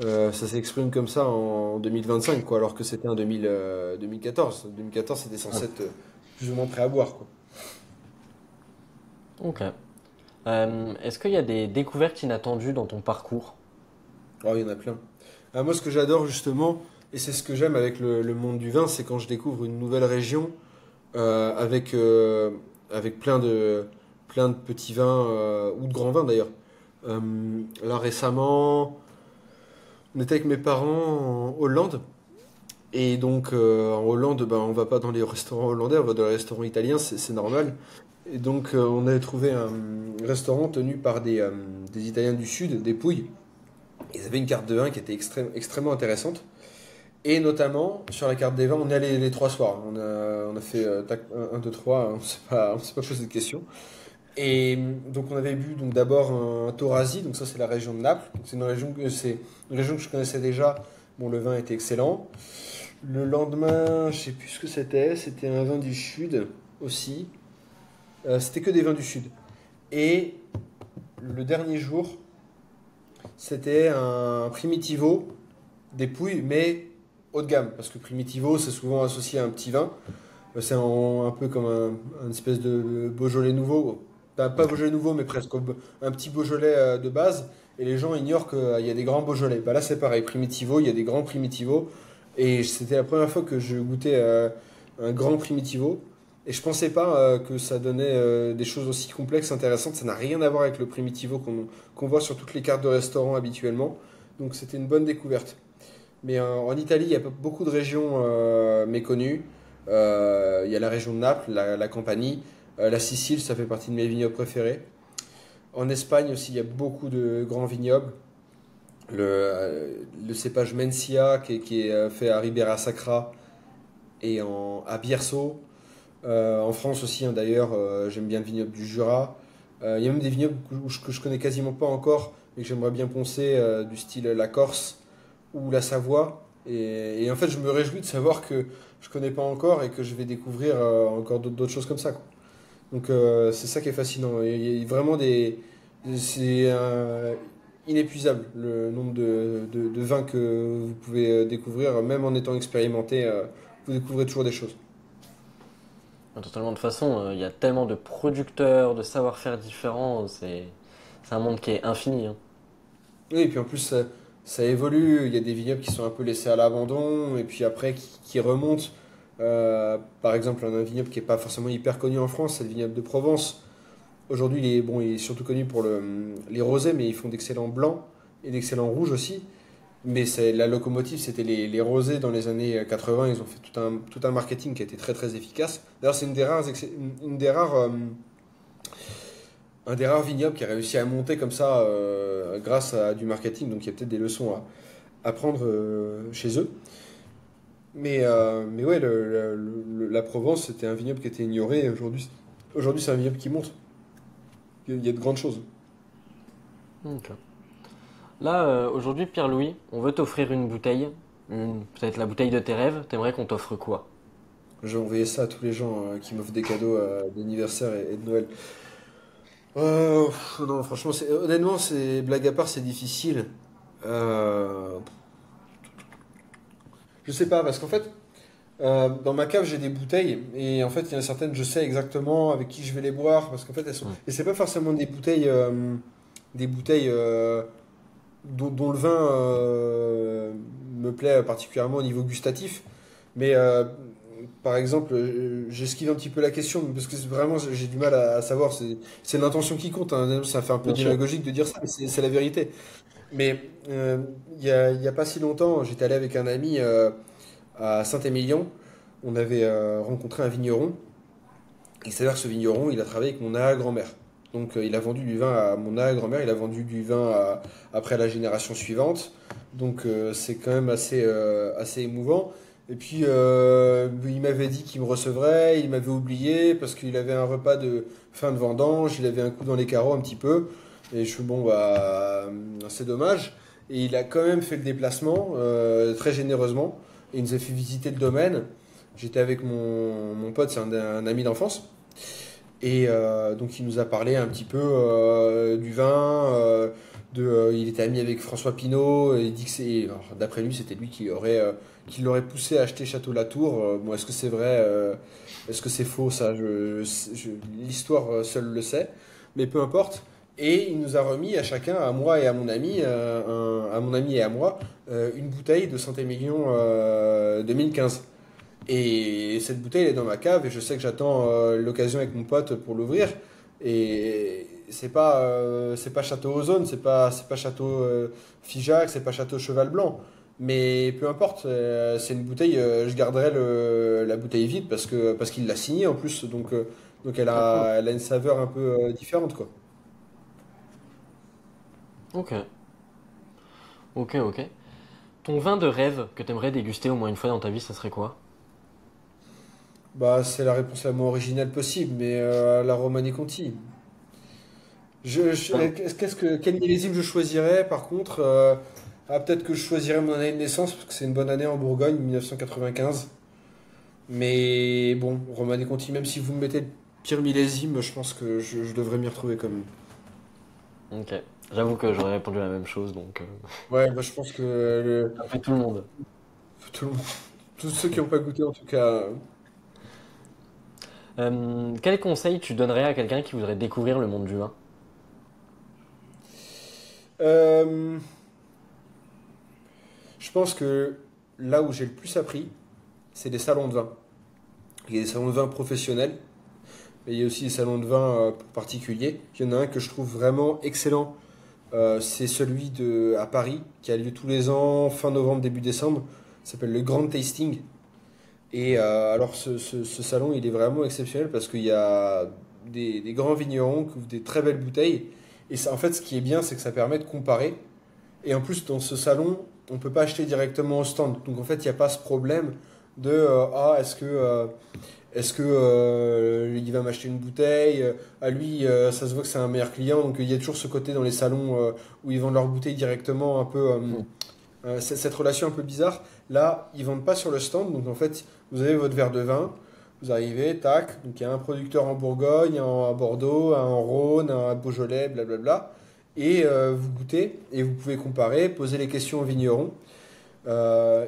ça s'exprime comme ça en 2025, quoi, alors que c'était en 2014. 2014, c'était censé être plus ou moins prêt à boire, quoi. Ok. Est-ce qu'il y a des découvertes inattendues dans ton parcours? Oh, il y en a plein. Ah, moi, ce que j'adore justement, et c'est ce que j'aime avec le monde du vin, c'est quand je découvre une nouvelle région avec plein de petits vins ou de grands vins d'ailleurs. Euh, Là récemment, on était avec mes parents en Hollande. Et donc en Hollande, ben, on va pas dans les restaurants hollandais, on va dans les restaurants italiens, c'est normal. Et donc on avait trouvé un restaurant tenu par des Italiens du Sud, des Pouilles. Ils avaient une carte de vin qui était extrêmement intéressante. Et notamment, sur la carte des vins, on est allé les 3 soirs. On a fait tac, 1, 2, 3, on s'est pas posé de questions. Et donc on avait bu donc d'abord un Taurasi, donc ça c'est la région de Naples. C'est une région que je connaissais déjà. Bon, le vin était excellent. Le lendemain, je sais plus ce que c'était. C'était un vin du Sud aussi. C'était que des vins du Sud. Et le dernier jour, c'était un Primitivo des Pouilles, mais haut de gamme. Parce que Primitivo, c'est souvent associé à un petit vin. C'est un peu comme un espèce de Beaujolais nouveau. Pas Beaujolais nouveau, mais presque. Un petit Beaujolais de base. Et les gens ignorent qu'il y a des grands Beaujolais. Bah là, c'est pareil. Primitivo, il y a des grands Primitivo. Et c'était la première fois que je goûtais un grand Primitivo. Et je pensais pas que ça donnait des choses aussi complexes, intéressantes. Ça n'a rien à voir avec le Primitivo qu'on voit sur toutes les cartes de restaurant habituellement. Donc c'était une bonne découverte. Mais en Italie, il y a beaucoup de régions méconnues. Il y a la région de Naples, la Campanie. La Sicile, ça fait partie de mes vignobles préférés. En Espagne aussi, il y a beaucoup de grands vignobles. Le cépage Mencia qui est fait à Ribera Sacra et à Bierso. En France aussi, hein, d'ailleurs, j'aime bien le vignoble du Jura. Il y a même des vignobles que je connais quasiment pas encore, mais que j'aimerais bien poncer, du style la Corse ou la Savoie. Et en fait, je me réjouis de savoir que je connais pas encore et que je vais découvrir encore d'autres choses comme ça, quoi. Donc c'est ça qui est fascinant. Il y a vraiment c'est inépuisable le nombre de vins que vous pouvez découvrir, même en étant expérimenté, vous découvrez toujours des choses. Totalement. De toute façon, il y a tellement de producteurs, de savoir-faire différents. C'est un monde qui est infini, hein. Oui, et puis en plus, ça évolue. Il y a des vignobles qui sont un peu laissés à l'abandon, et puis après qui remontent. Par exemple, un vignoble qui n'est pas forcément hyper connu en France, c'est le vignoble de Provence. Aujourd'hui, bon, il est surtout connu pour les rosés, mais ils font d'excellents blancs et d'excellents rouges aussi. Mais la locomotive, c'était les rosés dans les années 80. Ils ont fait tout un marketing qui a été très très efficace. D'ailleurs, c'est une des rares, un des rares vignobles qui a réussi à monter comme ça grâce à du marketing. Donc il y a peut-être des leçons à prendre chez eux. Mais ouais, la Provence, c'était un vignoble qui était ignoré. Et aujourd'hui, c'est un vignoble qui monte. Il y a de grandes choses. Ok. Là, aujourd'hui, Pierre-Louis, on veut t'offrir une bouteille, peut-être la bouteille de tes rêves. T'aimerais qu'on t'offre quoi? J'ai envoyé ça à tous les gens qui m'offrent des cadeaux d'anniversaire et de Noël. Non, franchement, honnêtement, blague à part, c'est difficile. Euh, je sais pas, parce qu'en fait, dans ma cave, j'ai des bouteilles, et en fait, il y en a certaines, je sais exactement avec qui je vais les boire, parce qu'en fait, elles sont. Hmm. Et c'est pas forcément des bouteilles dont le vin me plaît particulièrement au niveau gustatif, mais par exemple, j'esquive un petit peu la question, parce que vraiment, j'ai du mal à savoir. C'est l'intention qui compte, hein. Ça fait un peu Bien sûr. démagogique de dire ça, mais c'est la vérité. Mais il y a pas si longtemps, j'étais allé avec un ami à Saint-Émilion. On avait rencontré un vigneron. Il s'avère que ce vigneron, il a travaillé avec mon arrière-grand-mère. Donc il a vendu du vin à mon arrière-grand-mère, il a vendu du vin après la génération suivante. Donc c'est quand même assez émouvant. Et puis il m'avait dit qu'il me recevrait, il m'avait oublié parce qu'il avait un repas de fin de vendange, il avait un coup dans les carreaux un petit peu. Et je suis bon, bah c'est dommage. Et il a quand même fait le déplacement très généreusement. Et il nous a fait visiter le domaine. J'étais avec mon pote, c'est un ami d'enfance. Et donc il nous a parlé un petit peu du vin. Il était ami avec François Pinault. Et il dit que alors, d'après lui, c'était lui qui l'aurait poussé à acheter Château Latour. Bon, est-ce que c'est vrai? Est-ce que c'est faux? Ça, l'histoire seule le sait. Mais peu importe. Et il nous a remis à chacun, à moi et à mon ami, à mon ami et à moi, une bouteille de Saint-Émilion 2015. Et cette bouteille elle est dans ma cave et je sais que j'attends l'occasion avec mon pote pour l'ouvrir. Et c'est pas Château Ozone, c'est pas Château Figeac, c'est pas Château Cheval Blanc. Mais peu importe, c'est une bouteille, je garderai la bouteille vide parce qu'il l'a signée en plus. Donc Ah, cool. elle a une saveur un peu différente, quoi. Ok. Ok, ok. Ton vin de rêve que t'aimerais déguster au moins une fois dans ta vie, ça serait quoi? Bah, c'est la réponse la moins originale possible, mais la Romanée Conti. Ah, Quel millésime je choisirais par contre peut-être que je choisirais mon année de naissance parce que c'est une bonne année en Bourgogne, 1995. Mais bon, Romanée Conti, même si vous me mettez le pire millésime, je pense que je devrais m'y retrouver quand même. ok. J'avoue que j'aurais répondu la même chose, donc Ouais, bah, je pense que ça fait tout le monde. tout le monde- tous ceux qui n'ont pas goûté en tout cas. Quel conseil tu donnerais à quelqu'un qui voudrait découvrir le monde du vin? Euh, je pense que là où j'ai le plus appris, c'est des salons de vin. Il y a des salons de vin professionnels. Mais il y a aussi des salons de vin particuliers. Il y en a un que je trouve vraiment excellent. C'est celui à Paris, qui a lieu tous les ans, fin novembre, début décembre. Ça s'appelle le Grand Tasting. Et alors ce salon, il est vraiment exceptionnel parce qu'il y a des grands vignerons qui ouvrent des très belles bouteilles. Et ça, en fait, ce qui est bien, c'est que ça permet de comparer. Et en plus, dans ce salon, on ne peut pas acheter directement au stand. Donc en fait, il n'y a pas ce problème de ah, est-ce que il va m'acheter une bouteille à lui, ça se voit que c'est un meilleur client. Donc il y a toujours ce côté dans les salons où ils vendent leurs bouteilles directement, un peu Mm. cette relation un peu bizarre. Là, ils vendent pas sur le stand. Donc en fait, vous avez votre verre de vin. Vous arrivez, tac. Donc il y a un producteur en Bourgogne, un à Bordeaux, un en Rhône, un à Beaujolais, blablabla. Et vous goûtez et vous pouvez comparer, poser les questions au vigneron.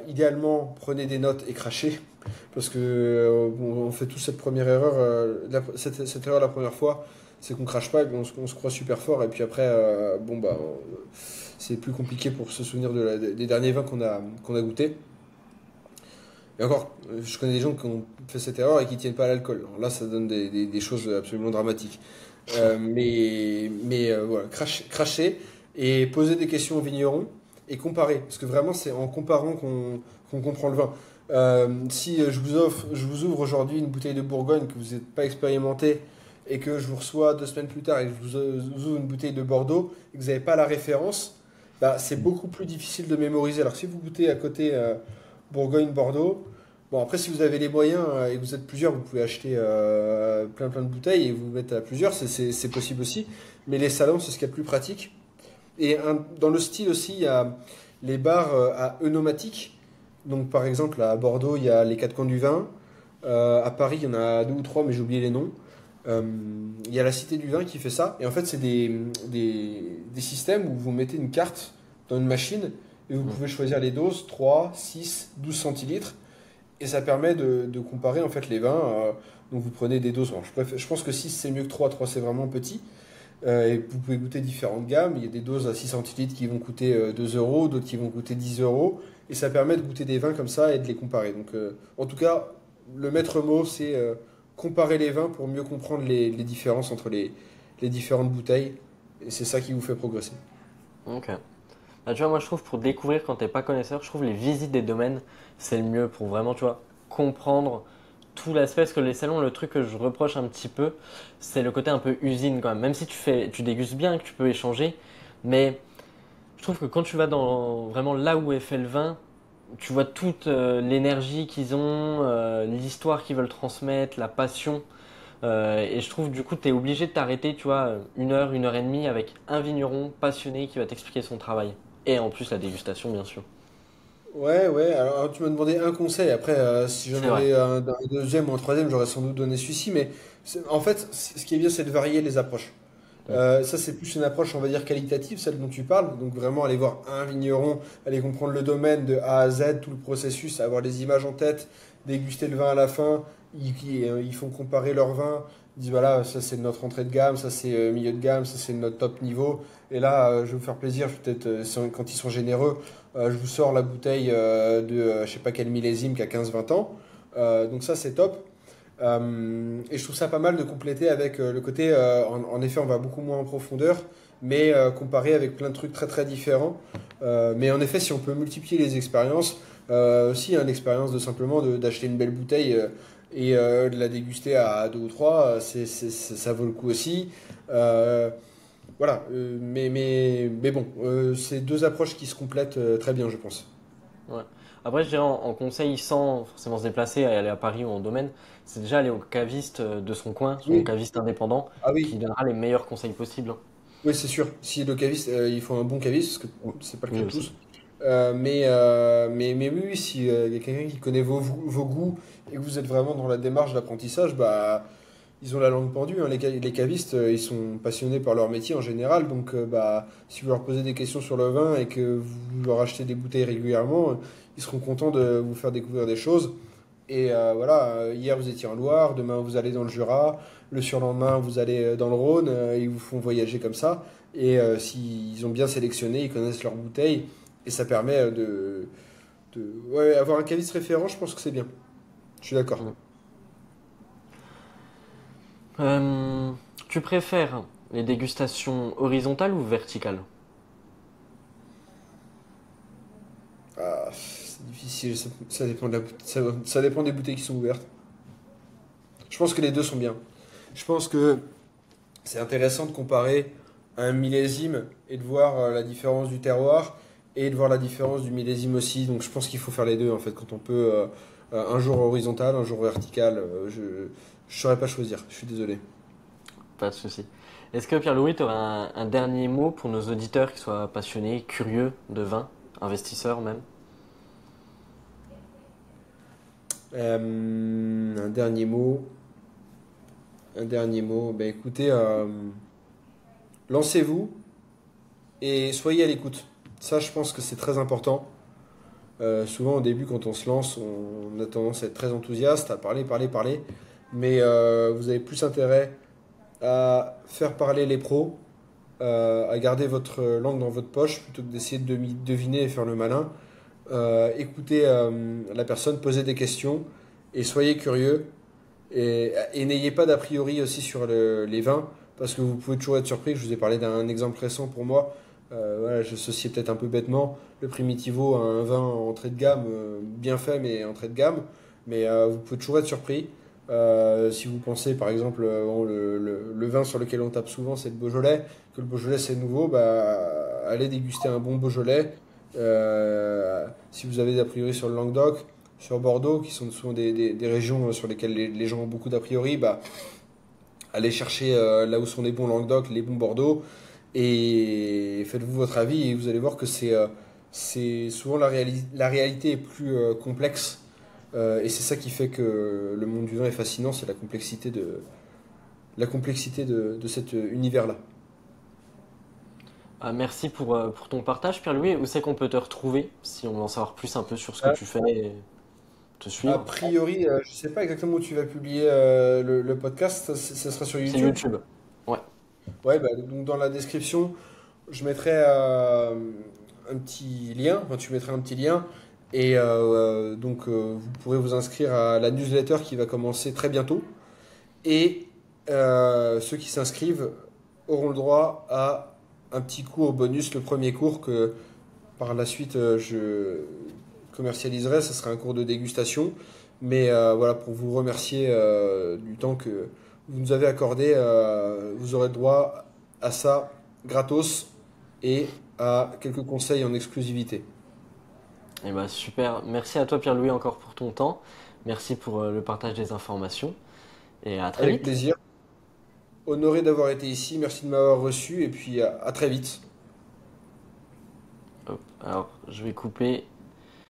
Idéalement, prenez des notes et crachez. Parce que on fait tous cette première erreur, cette erreur la première fois, c'est qu'on crache pas, et on se croit super fort, et puis après, c'est plus compliqué pour se souvenir des derniers vins qu'on a goûtés. Et encore, je connais des gens qui ont fait cette erreur et qui tiennent pas à l'alcool. Alors là, ça donne des choses absolument dramatiques. Voilà, cracher et poser des questions au vigneron et comparer. Parce que vraiment, c'est en comparant qu'on comprend le vin. Si je vous ouvre aujourd'hui une bouteille de Bourgogne que vous n'êtes pas expérimenté et que je vous reçois 2 semaines plus tard et que je vous ouvre une bouteille de Bordeaux et que vous n'avez pas la référence, bah, c'est beaucoup plus difficile de mémoriser. Alors si vous goûtez à côté Bourgogne-Bordeaux, bon après si vous avez les moyens et que vous êtes plusieurs, vous pouvez acheter plein de bouteilles et vous mettre à plusieurs, c'est possible aussi. Mais les salons, c'est ce qu'il y a de plus pratique. Et dans le style aussi, il y a les bars à œnomatiques. Donc par exemple à Bordeaux, il y a les quatre coins du vin. À Paris, il y en a deux ou trois, mais j'ai oublié les noms. Euh, il y a la Cité du Vin qui fait ça. Et en fait, c'est des systèmes où vous mettez une carte dans une machine et vous Mm. pouvez choisir les doses 3, 6, 12 centilitres. Et ça permet de comparer en fait les vins. Donc vous prenez des doses. Alors, je pense que 6 c'est mieux que 3. 3 c'est vraiment petit. Et vous pouvez goûter différentes gammes. Il y a des doses à 6 centilitres qui vont coûter 2 euros, d'autres qui vont coûter 10 euros. Et ça permet de goûter des vins comme ça et de les comparer. Donc en tout cas, le maître mot, c'est comparer les vins pour mieux comprendre les différences entre les différentes bouteilles. Et c'est ça qui vous fait progresser. Ok. Bah, tu vois, moi je trouve pour découvrir quand t'es pas connaisseur, je trouve les visites des domaines, c'est le mieux pour vraiment, tu vois, comprendre tout l'aspect. Parce que les salons, le truc que je reproche un petit peu, c'est le côté un peu usine quand même. Même si tu dégustes bien, que tu peux échanger, mais je trouve que quand tu vas dans vraiment là où est fait le vin, tu vois toute l'énergie qu'ils ont, l'histoire qu'ils veulent transmettre, la passion. Et je trouve du coup, tu es obligé de t'arrêter, tu vois, 1 heure, 1 heure et demie avec un vigneron passionné qui va t'expliquer son travail. Et en plus, la dégustation, bien sûr. Ouais, ouais. Alors, tu m'as demandé un conseil. Après, si j'en C'est vrai. avais un deuxième ou un troisième, j'aurais sans doute donné celui-ci. Mais en fait, ce qui est bien, c'est de varier les approches. Mm. Ça, c'est plus une approche, on va dire, qualitative, celle dont tu parles. Donc, vraiment, aller voir un vigneron, aller comprendre le domaine de A à Z, tout le processus, avoir les images en tête, déguster le vin à la fin. Ils font comparer leur vin. Ils disent, voilà, ça, c'est notre entrée de gamme, ça, c'est milieu de gamme, ça, c'est notre top niveau. Et là, je vais vous faire plaisir, je vais peut-être, quand ils sont généreux, je vous sors la bouteille je sais pas quel millésime qui a 15-20 ans. Donc, ça, c'est top. Et je trouve ça pas mal de compléter avec le côté, en effet, on va beaucoup moins en profondeur, mais comparé avec plein de trucs très très différents. Mais en effet, si on peut multiplier les expériences, aussi hein, l'expérience de simplement d'acheter une belle bouteille et de la déguster à deux ou trois, ça vaut le coup aussi. Euh, voilà, mais bon, c'est deux approches qui se complètent très bien, je pense. Ouais. Après, je dirais en conseil, sans forcément se déplacer, aller à Paris ou en domaine, c'est déjà aller au caviste de son coin, son Oui, caviste indépendant, ah qui oui, donnera les meilleurs conseils possibles, hein. oui, c'est sûr. Si le caviste, il faut un bon caviste, parce que c'est pas le cas Oui, de aussi. tous. Mais oui, oui, si il y a quelqu'un qui connaît vos goûts et que vous êtes vraiment dans la démarche d'apprentissage, bah, ils ont la langue pendue, hein. Les cavistes, ils sont passionnés par leur métier en général. Donc, bah, si vous leur posez des questions sur le vin et que vous leur achetez des bouteilles régulièrement, ils seront contents de vous faire découvrir des choses. Et voilà, hier vous étiez en Loire, demain vous allez dans le Jura, le surlendemain vous allez dans le Rhône, ils vous font voyager comme ça. Et s'ils ont bien sélectionné, ils connaissent leurs bouteilles, et ça permet ouais, avoir un caviste référent, je pense que c'est bien. Je suis d'accord. Mm. Euh, Tu préfères les dégustations horizontales ou verticales? Ah, c'est difficile, ça dépend ça dépend des bouteilles qui sont ouvertes. Je pense que les deux sont bien. Je pense que c'est intéressant de comparer un millésime et de voir la différence du terroir et de voir la différence du millésime aussi. Donc je pense qu'il faut faire les deux en fait. Quand on peut un jour horizontal, un jour vertical, je ne saurais pas choisir. Je suis désolé. Pas de souci. Est-ce que Pierre-Louis, tu aurais un dernier mot pour nos auditeurs qui soient passionnés, curieux de vin, investisseurs même? Un dernier mot. Un dernier mot. Ben écoutez, lancez-vous et soyez à l'écoute. Ça, je pense que c'est très important. Souvent, au début, quand on se lance, on a tendance à être très enthousiaste, à parler, parler, parler. Mais vous avez plus intérêt à faire parler les pros, à garder votre langue dans votre poche plutôt que d'essayer de deviner et faire le malin. Écoutez la personne, posez des questions et soyez curieux. Et n'ayez pas d'a priori aussi sur les vins, parce que vous pouvez toujours être surpris. Je vous ai parlé d'un exemple récent pour moi. Voilà, j'associais peut-être un peu bêtement le Primitivo à un vin entrée de gamme, bien fait, mais entrée de gamme. Mais vous pouvez toujours être surpris. Si vous pensez, par exemple, bon, le vin sur lequel on tape souvent, c'est le Beaujolais, que le Beaujolais c'est nouveau, bah, allez déguster un bon Beaujolais. Si vous avez d'a priori sur le Languedoc, sur Bordeaux, qui sont souvent des régions sur lesquelles les gens ont beaucoup d'a priori, bah, allez chercher là où sont les bons Languedoc, les bons Bordeaux, et faites-vous votre avis, et vous allez voir que c'est souvent la réalité est plus complexe, et c'est ça qui fait que le monde du vin est fascinant, c'est la complexité de cet univers-là. Ah, merci pour ton partage, Pierre-Louis. Où c'est qu'on peut te retrouver si on veut en savoir plus un peu sur ce que tu fais et te A suivre? priori, je sais pas exactement où tu vas publier le podcast, ça sera sur C'est YouTube. YouTube. Ouais. Ouais, bah, donc dans la description, je mettrai un petit lien, enfin tu mettras un petit lien, et donc vous pourrez vous inscrire à la newsletter qui va commencer très bientôt. Et ceux qui s'inscrivent auront le droit à un petit cours bonus, le premier cours que par la suite je commercialiserai, ça sera un cours de dégustation. Mais voilà, pour vous remercier du temps que vous nous avez accordé, vous aurez le droit à ça gratos et à quelques conseils en exclusivité. Et bah super. Merci à toi, Pierre-Louis, encore pour ton temps. Merci pour le partage des informations. Et à très Avec vite. plaisir. Honoré d'avoir été ici, merci de m'avoir reçu et puis à très vite. Hop. Alors, je vais couper.